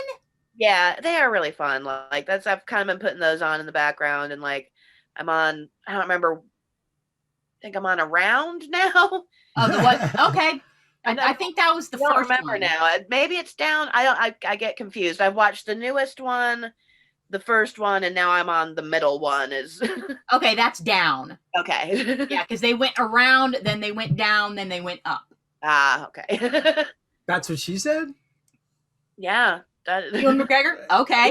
Yeah, they are really fun. Like I've kind of been putting those on in the background, and like I don't remember. I think I'm on Around now. Oh, the what? Okay. I think that was the I don't first remember one. now. Maybe it's down. I get confused. I've watched the newest one, the first one, and now I'm on the middle one. Is Okay, that's down. okay. Yeah, because they went around, then they went down, then they went up. Okay. That's what she said? Yeah. Ewan McGregor? Okay.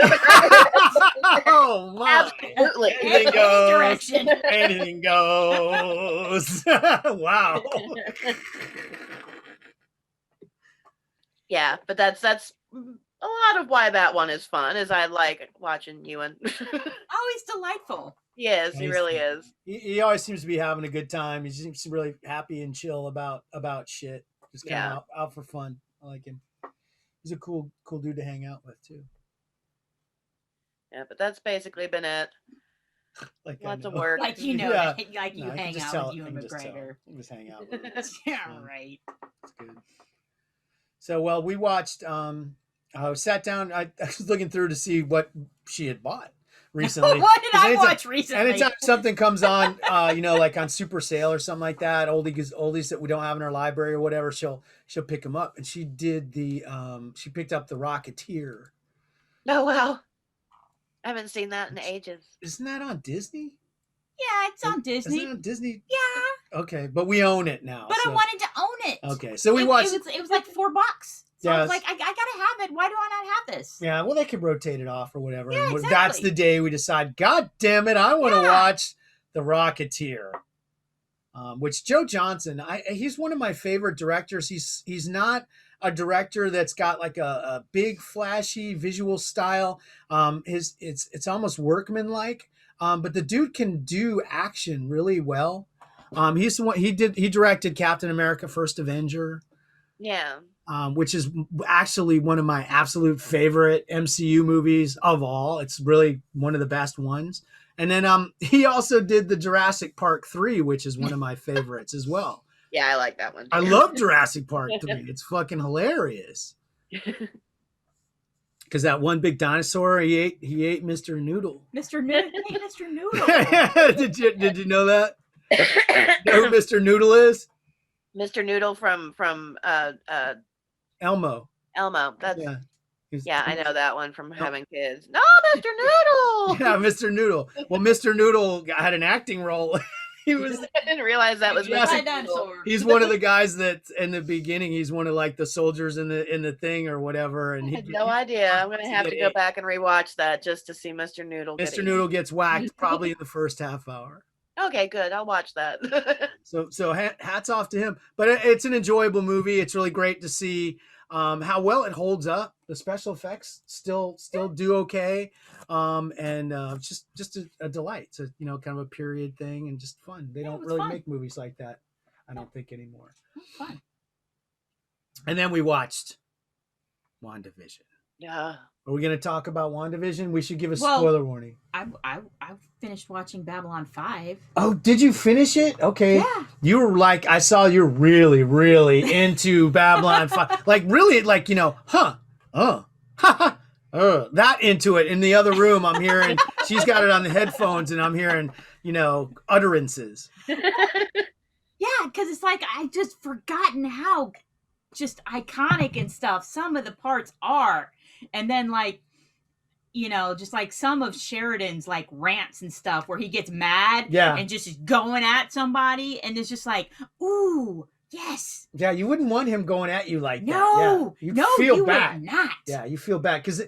Oh my. Absolutely. Anything Any goes. direction. Anything goes. Wow. Yeah, but that's a lot of why that one is fun. Is I like watching Ewan. Oh, he's delightful. He is. He really is. He always seems to be having a good time. He seems really happy and chill about shit. Just kind of out for fun. I like him. He's a cool dude to hang out with too. Yeah, but that's basically been it. Like Lots of work. Like you know, Yeah. like you No, I can hang just out tell- with Ewan I can just tell. McGregor. I can just hang out with him. Yeah, right. It's good. So, well, we watched. I sat down. I was looking through to see what she had bought recently. What did 'Cause I anytime- watch recently? Anytime something comes on, like on Super Sale or something like that, oldies that we don't have in our library or whatever, she'll pick them up. And she did she picked up The Rocketeer. Oh wow. I haven't seen that in ages. Isn't that on Disney? Yeah, it's on Disney. Isn't it on Disney? Yeah, Okay, but we own it now. but so- I wanted to own it. Okay, so we watched. It was like $4. So I Yes. was like, I gotta have it. Why do I not have this? Yeah, well, they could rotate it off or whatever. Yeah, And exactly. That's the day we decide, God damn it, I want to watch The Rocketeer. Which Joe Johnson, he's one of my favorite directors. He's not a director that's got like a big flashy visual style. It's almost workmanlike. But the dude can do action really well. He's the one he directed Captain America: First Avenger. Yeah. Which is actually one of my absolute favorite MCU movies of all. It's really one of the best ones. And then he also did the Jurassic Park 3, which is one of my favorites as well. Yeah, I like that one. I love Jurassic Park 3. It's fucking hilarious. Because that one big dinosaur, he ate Mr. Noodle. Mr. Noodle. Hey, Mr. Noodle. Did you know that? Know who Mr. Noodle is? Mr. Noodle from Elmo. Elmo. That's Yeah. I know that one from having kids. No, Mr. Noodle. Yeah, Mr. Noodle. Well, Mr. Noodle had an acting role. He was. I didn't realize that was Jurassic Mr. Noodle. He's one of the guys that in the beginning he's one of like the soldiers in the thing or whatever. And I had no idea. I'm gonna have to go back and rewatch that just to see Mr. Noodle. Mr. Noodle gets whacked probably in the first half hour. Okay, good. I'll watch that. So hats off to him. But it's an enjoyable movie. It's really great to see how well it holds up. The special effects still do okay, and just a delight. It's a kind of a period thing and just fun. They don't really make movies like that, I don't think, anymore. Fun. And then we watched WandaVision. Yeah. Are we going to talk about WandaVision? We should give a spoiler warning. I finished watching Babylon 5. Oh, did you finish it? Okay. Yeah. You were like, I saw you're really, really into Babylon 5. Like, really, like, that into it. In the other room, I'm hearing, she's got it on the headphones, and I'm hearing, utterances. Yeah, because it's like, I just forgotten how just iconic and stuff some of the parts are. And then, like, just like some of Sheridan's like rants and stuff where he gets mad and just is going at somebody, and it's just like, ooh, yes. Yeah, you wouldn't want him going at you like that. No, you no, feel you bad. would not. Yeah, you feel bad because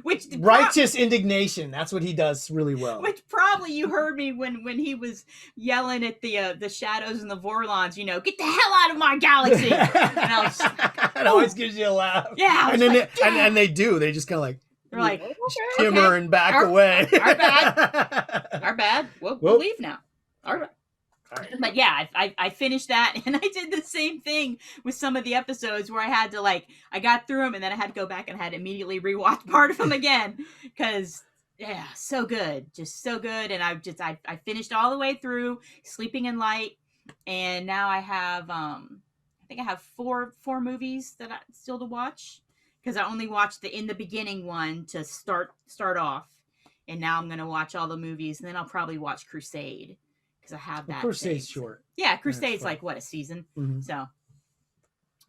Which righteous indignation. That's what he does really well. Which probably you heard me when he was yelling at the Shadows and the Vorlons. Get the hell out of my galaxy. And I was like, it always gives you a laugh. Yeah, and then and they do. They just kind of like. They're like, shimmer and back away. Our bad. Our bad. We'll leave now. All right. But yeah, I finished that, and I did the same thing with some of the episodes where I had to I got through them, and then I had to go back and had to immediately rewatch part of them again because so good, just so good. And I finished all the way through Sleeping in Light, and now I have I think I have four movies that I still to watch. Because I only watched the In the Beginning one to start off, and now I'm gonna watch all the movies, and then I'll probably watch Crusade because I have that. Crusade's short. Yeah, Crusade's like what, a season? Mm-hmm. So I'm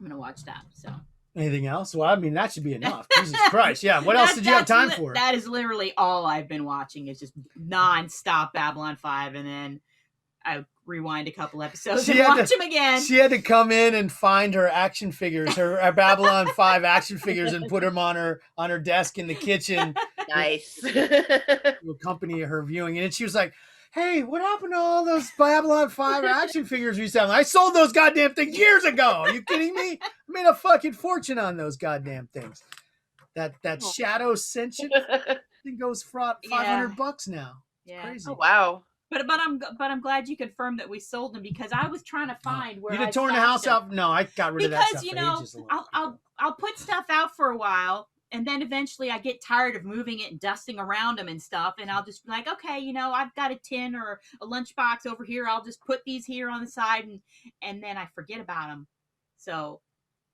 gonna watch that. So anything else? Well, I mean that should be enough. Jesus Christ! Yeah. What else did you have time for? That is literally all I've been watching. Is just non-stop Babylon 5, and then I rewind a couple episodes and watch them again. She had to come in and find her action figures, her Babylon 5 action figures, and put them on her desk in the kitchen. Nice. To accompany her viewing. And she was like, hey, what happened to all those Babylon 5 action figures we sell? I sold those goddamn things years ago. Are you kidding me? I made a fucking fortune on those goddamn things. That Shadow Sentient thing goes for $500 now. It's crazy. Oh, wow. But I'm glad you confirmed that we sold them because I was trying to find where you'd have torn the house out. No, I got rid of that stuff. Because I'll put stuff out for a while, and then eventually I get tired of moving it and dusting around them and stuff, and I'll just be like, okay, I've got a tin or a lunchbox over here. I'll just put these here on the side, and then I forget about them. So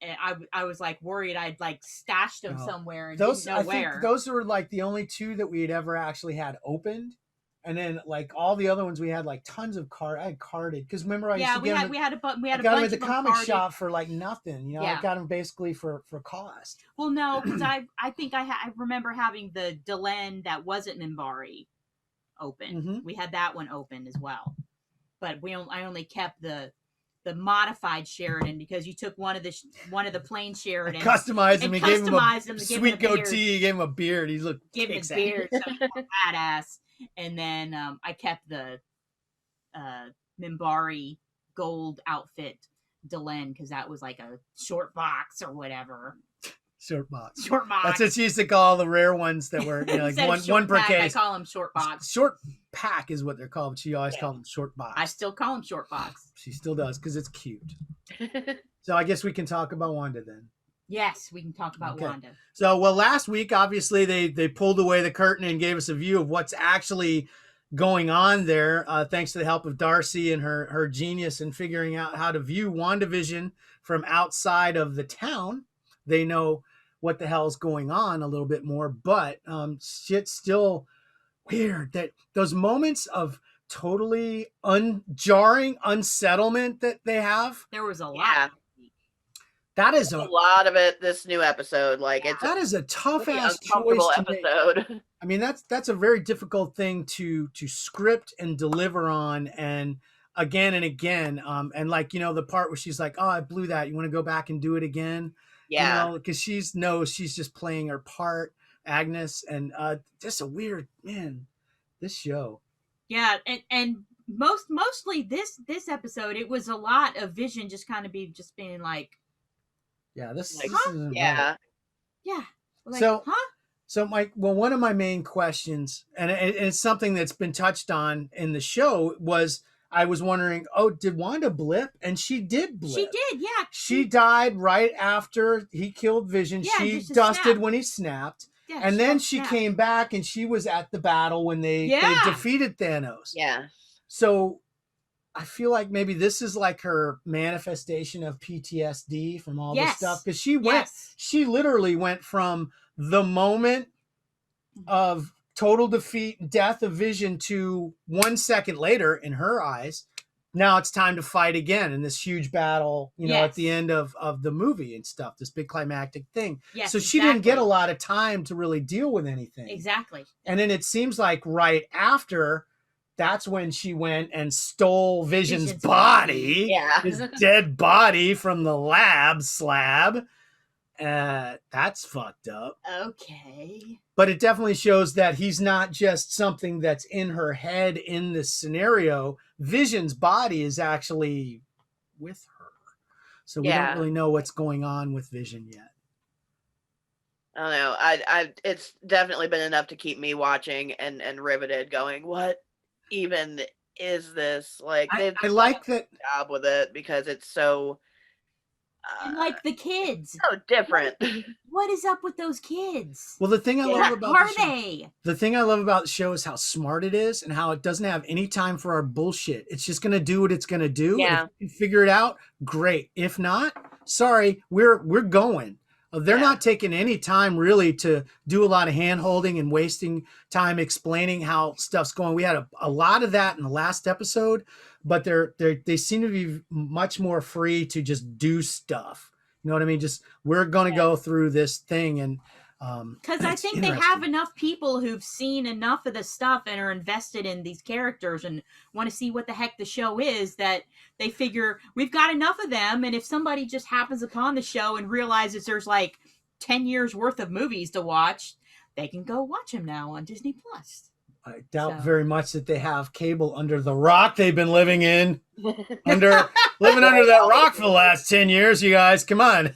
I was like worried I'd stashed them somewhere and didn't know where. Think those were the only two that we had ever actually had opened. And then all the other ones we had tons of I had carded because remember I used to get them. We had a bunch them at the comic shop for nothing. I got them basically for cost. Well, no, because I think I remember having the Delenn that wasn't Minbari open. Mm-hmm. We had that one open as well, but I only kept the modified Sheridan because you took one of the plain Sheridan, customized him, and gave him a sweet goatee, gave him a beard. He's gave him a beard, so badass. And then I kept the Minbari gold outfit Delenn because that was like a short box or whatever. Short box. That's what she used to call the rare ones that were one per case. I call them short box. Short pack is what they're called. But she always called them short box. I still call them short box. She still does because it's cute. So I guess we can talk about Wanda then. Yes, we can talk about Wanda. So, last week, obviously, they pulled away the curtain and gave us a view of what's actually going on there, thanks to the help of Darcy and her genius in figuring out how to view WandaVision from outside of the town. They know what the hell's going on a little bit more, but shit's still weird. That those moments of totally jarring unsettlement that they have. There was a lot. Yeah. That is a lot of it this new episode. That is a tough ass choice episode. I mean, that's a very difficult thing to script and deliver on, and again and again. And the part where she's like, "Oh, I blew that. You want to go back and do it again?" Yeah, because she's just playing her part, Agnes, and just a weird man. This show. Yeah, and mostly this episode, it was a lot of Vision just kind of being like, Yeah, this Like, isn't yeah. right. yeah, like, So- huh? So, Mike, well, one of my main questions, and it's something that's been touched on in the show, was I was wondering, oh, did Wanda blip? And she did blip. She did, yeah. She died right after he killed Vision. Yeah, she just a dusted snap. when he snapped. Yeah, And then got she snapped. came back and she was at the battle when they Yeah. defeated Thanos. Yeah. So I feel like maybe this is like her manifestation of PTSD from all this Yes. stuff. Because she Yes. she literally went from the moment of total defeat and death of Vision to 1 second later, in her eyes, now it's time to fight again in this huge battle, at Yes. the end of the movie and stuff, this big climactic thing. Yes, So she didn't get a exactly. lot of time to really deal with anything. Exactly. And then it seems like right after, that's when she went and stole Vision's body, Yeah. his dead body from the lab slab. That's fucked up. Okay. But it definitely shows that he's not just something that's in her head in this scenario. Vision's body is actually with her. So we Yeah. don't really know what's going on with Vision yet. I don't know. I it's definitely been enough to keep me watching and riveted, going, what even is this? Like, they've I done like a that. good job with it because it's so And like the kids. so different. What is up with those kids? Well, the thing I love What about are the show, they? the thing I love about the show is how smart it is and how it doesn't have any time for our bullshit. It's just going to do what it's going to do. And Yeah. if you can figure it out, great. If not, sorry, we're going. They're Yeah. not taking any time really to do a lot of hand holding and wasting time explaining how stuff's going. We had a lot of that in the last episode, but they seem to be much more free to just do stuff. You know what I mean? Just, we're going to go through this thing. And Because I it's think they have interesting. enough people who've seen enough of the stuff and are invested in these characters and want to see what the heck the show is, that they figure we've got enough of them. And if somebody just happens upon the show and realizes there's like 10 years worth of movies to watch, they can go watch them now on Disney Plus. I doubt So- very much that they have cable under the rock they've been living in. Living under that rock for the last 10 years, you guys. Come on.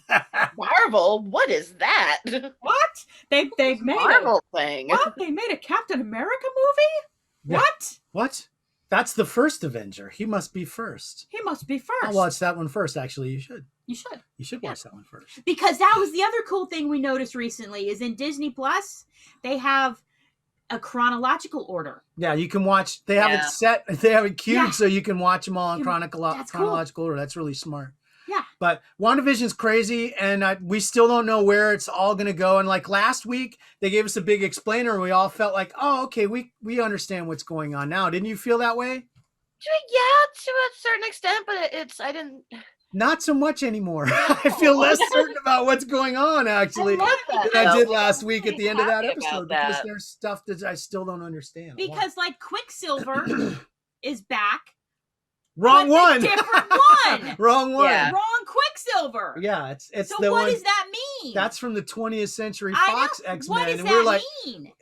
Marvel, what is that? What? They've made Marvel thing. What? They made a Captain America movie? Yeah. What? What? That's the first Avenger. He must be first. He must be first. I'll watch that one first, actually. You should. You should. You should watch that one first. Because that was the other cool thing we noticed recently is in Disney Plus, they have a chronological order. Yeah, you can watch. They have Yeah. it set. They have it queued Yeah. so you can watch them all in That's cool. chronological order. That's really smart. Yeah. But WandaVision's crazy, and we still don't know where it's all going to go. And like last week, they gave us a big explainer, and we all felt like, oh, okay, we understand what's going on now. Didn't you feel that way? Yeah, to a certain extent, but I didn't. Not so much anymore. I feel less certain about what's going on, actually, love that, than I though. did last week at the end of that Happy about episode, because that. there's stuff that I still don't understand. Because like Quicksilver is back. Wrong but a one. different one. Wrong one. Yeah. Wrong Quicksilver. Yeah, it's So the what one does that mean? that's from the 20th Century I know. Fox What X-Men, does and that we're like, mean?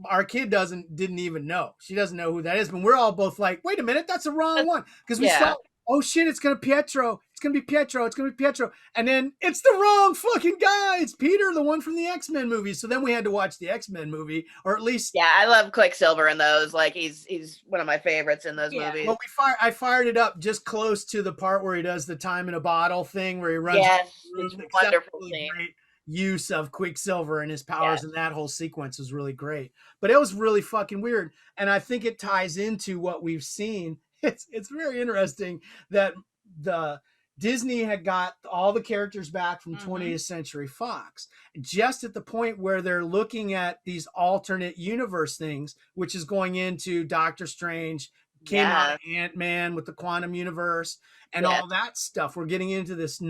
our kid didn't even know. She doesn't know who that is, but we're all both like, wait a minute, that's the wrong one, because we Yeah. saw, oh shit, it's gonna be Pietro, and then it's the wrong fucking guy. It's Peter, the one from the X-Men movie. So then we had to watch the X-Men movie, or at least. Yeah, I love Quicksilver in those. Like, he's one of my favorites in those Yeah. movies. Well, I fired it up just close to the part where he does the time in a bottle thing, where he runs. Yes, through it's the room. wonderful Exceptionally scene. great use of Quicksilver and his powers, Yes. and that whole sequence was really great. But it was really fucking weird, and I think it ties into what we've seen. It's very interesting that the Disney had got all the characters back from Mhm. 20th Century Fox, just at the point where they're looking at these alternate universe things, which is going into Doctor Strange, came out of Ant-Man with the quantum universe and Yes. all that stuff. We're getting into this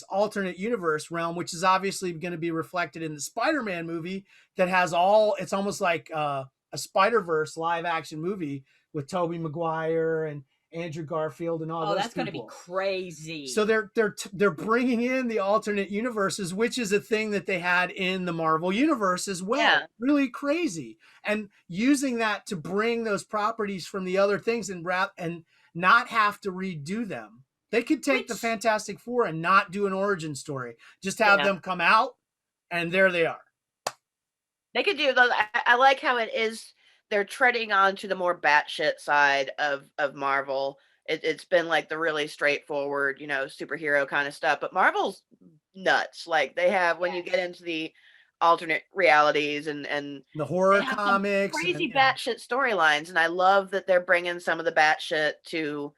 alternate universe realm, which is obviously going to be reflected in the Spider-Man movie that has it's almost like a Spider-Verse live action movie with Tobey Maguire Andrew Garfield and all those that's going to be people. crazy. So they're bringing in the alternate universes, which is a thing that they had in the Marvel universe as well. Yeah. Really crazy, and using that to bring those properties from the other things and not have to redo them. They could take the Fantastic Four and not do an origin story. Just have them come out, and there they are. They could do those. I like how it is. They're treading onto the more batshit side of Marvel. It's been like the really straightforward, superhero kind of stuff. But Marvel's nuts. Like they have when you get into the alternate realities and the horror they have comics, crazy batshit storylines. And I love that they're bringing some of the batshit to,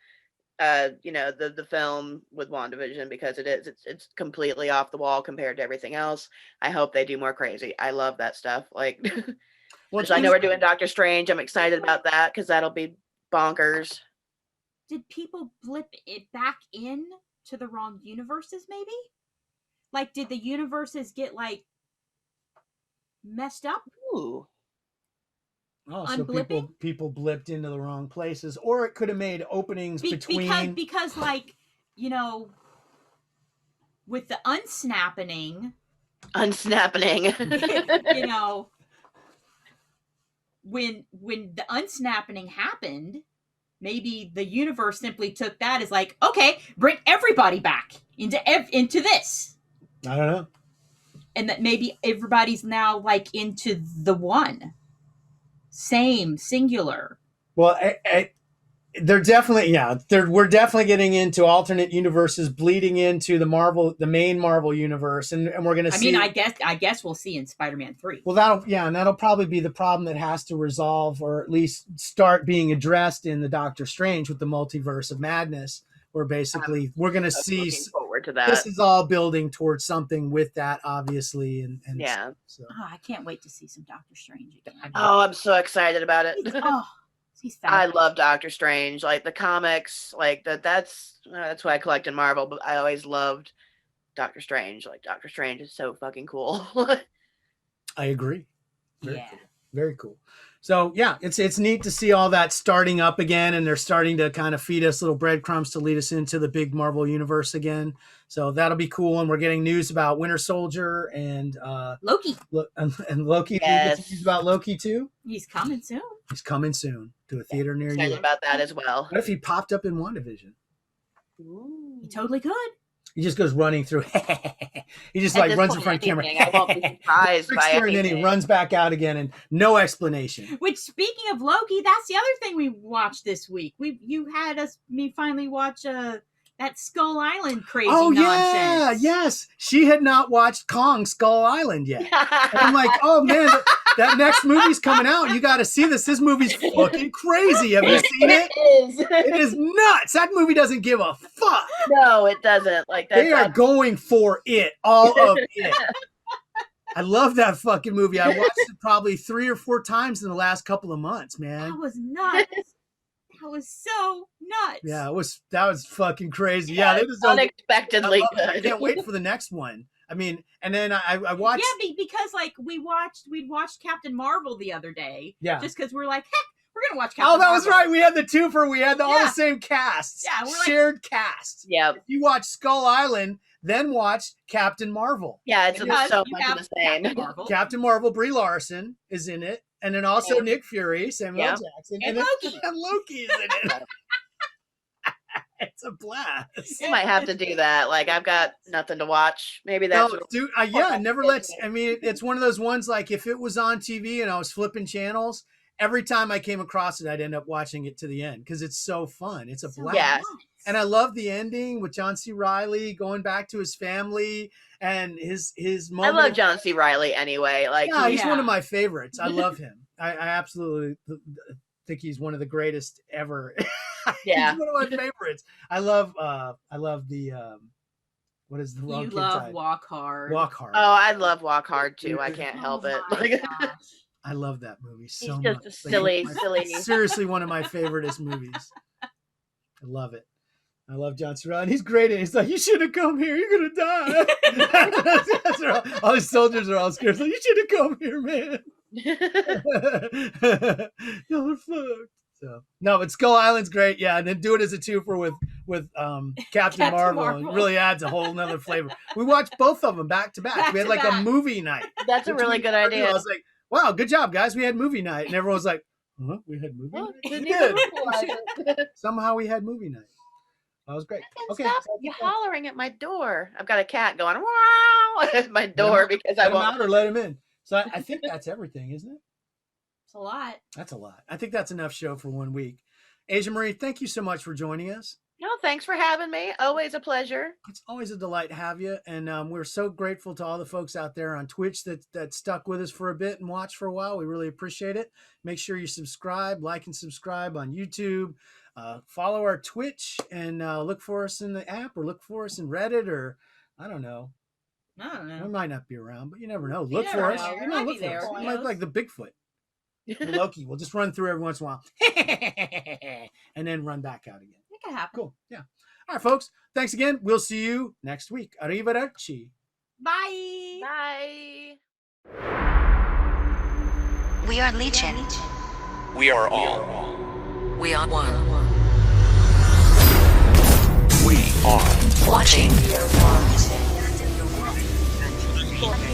the film with WandaVision, because it's completely off the wall compared to everything else. I hope they do more crazy. I love that stuff. Like. Well, I know we're doing Doctor Strange. I'm excited about that because that'll be bonkers. Did people blip it back in to the wrong universes, maybe? Like, did the universes get, like, messed up? Ooh. Oh, so people blipped into the wrong places. Or it could have made openings between... Because, like, with the unsnapping... When the unsnapping happened, maybe the universe simply took that as like, okay, bring everybody back into this. I don't know. And that maybe everybody's now like into the one. Same, singular. Well, they're definitely, we're definitely getting into alternate universes bleeding into the main Marvel universe, and we're going to see. I guess we'll see in Spider-Man 3. Well, that'll probably be the problem that has to resolve, or at least start being addressed in the Doctor Strange with the Multiverse of Madness, where basically we're going to see. Looking forward to that. This is all building towards something with that, obviously, and yeah. So. Oh, I can't wait to see some Doctor Strange again. Oh, I'm so excited about it. He's I love Doctor Strange, like the comics, like that's why I collect in Marvel, but I always loved Doctor Strange. Like Doctor Strange is so fucking cool. I agree. Very cool. Very cool. So yeah, it's neat to see all that starting up again, and they're starting to kind of feed us little breadcrumbs to lead us into the big Marvel universe again. So that'll be cool, and we're getting news about Winter Soldier and Loki. And Loki. Yes. Did you get news about Loki too? He's coming soon. He's coming soon to a theater near you. Excited about that as well. What if he popped up in WandaVision? Ooh. He totally could. He just goes running through. He just like runs in front of camera. I won't be surprised by anything. And then he runs back out again, and no explanation. Which, speaking of Loki, that's the other thing we watched this week. You had me finally watch that Skull Island crazy nonsense. Yeah, yes. She had not watched Kong Skull Island yet. And I'm like, oh man, that next movie's coming out. You got to see this. This movie's fucking crazy. Have you seen it? It is nuts. That movie doesn't give a fuck. No, it doesn't. Like they are going for it, all of it. I love that fucking movie. I watched it probably 3 or 4 times in the last couple of months, man. That was nuts. That was so nuts. Yeah, that was fucking crazy. Yeah, it was unexpectedly good. I can't wait for the next one. I mean, and then I watched. Yeah, because like we'd watched Captain Marvel the other day. Yeah. Just because we're like, heck, we're gonna watch Captain Marvel. Oh, that was right. We had the twofer. We had all the same casts. Yeah, we're shared cast. Yeah. If you watch Skull Island, then watch Captain Marvel. Yeah, it's so much the same. Captain Marvel, Brie Larson is in it. And then also Nick Fury, Samuel Jackson. And Loki. And Loki is in it. It's a blast. You might have to do that. Like, I've got nothing to watch. Maybe that's... never lets... I mean, it's one of those ones, like, if it was on TV and I was flipping channels, every time I came across it, I'd end up watching it to the end because it's so fun. It's a blast. Yeah. And I love the ending with John C. Reilly going back to his family and his moment. I love John C. Reilly anyway. Like, he's one of my favorites. I love him. I absolutely think he's one of the greatest ever. Yeah. He's one of my favorites. I love the what is the wrong You kid love title? Walk Hard. Walk Hard. Oh, I love Walk Hard too. I can't help it. Like, I love that movie so he's much. just a silly. Seriously, one of my favoriteest movies. I love it. I love John C. Reilly. He's great. And he's like, you should have come here. You're going to die. All the soldiers are all scared. Like, you should have come here, man. Y'all are fucked. So no, but Skull Island's great. Yeah, and then do it as a twofer with Captain Marvel. It really adds a whole nother flavor. We watched both of them back to back. We had like a movie night. That's a really good idea. I was like, wow, good job, guys. We had movie night. And everyone was like, huh? We had movie night? We did. Somehow we had movie night. That was great. Okay. Stop you hollering at my door. I've got a cat going wow at my door because I let him won't. out or let him in. So I think that's everything, isn't it? It's a lot. That's a lot. I think that's enough show for 1 week. AjaMarie, thank you so much for joining us. No, thanks for having me. Always a pleasure. It's always a delight to have you. And we're so grateful to all the folks out there on Twitch that stuck with us for a bit and watched for a while. We really appreciate it. Make sure you subscribe, like and subscribe on YouTube. Follow our Twitch and look for us in the app or look for us in Reddit or I don't know. We might not be around, but you never know. Look for us. We might be there. You might like the Bigfoot. Loki. We'll just run through every once in a while and then run back out again. It can happen. Cool. Yeah. All right, folks. Thanks again. We'll see you next week. Arrivederci. Bye. Bye. We are Legion. We are all. We are one. We are Watching. Watching.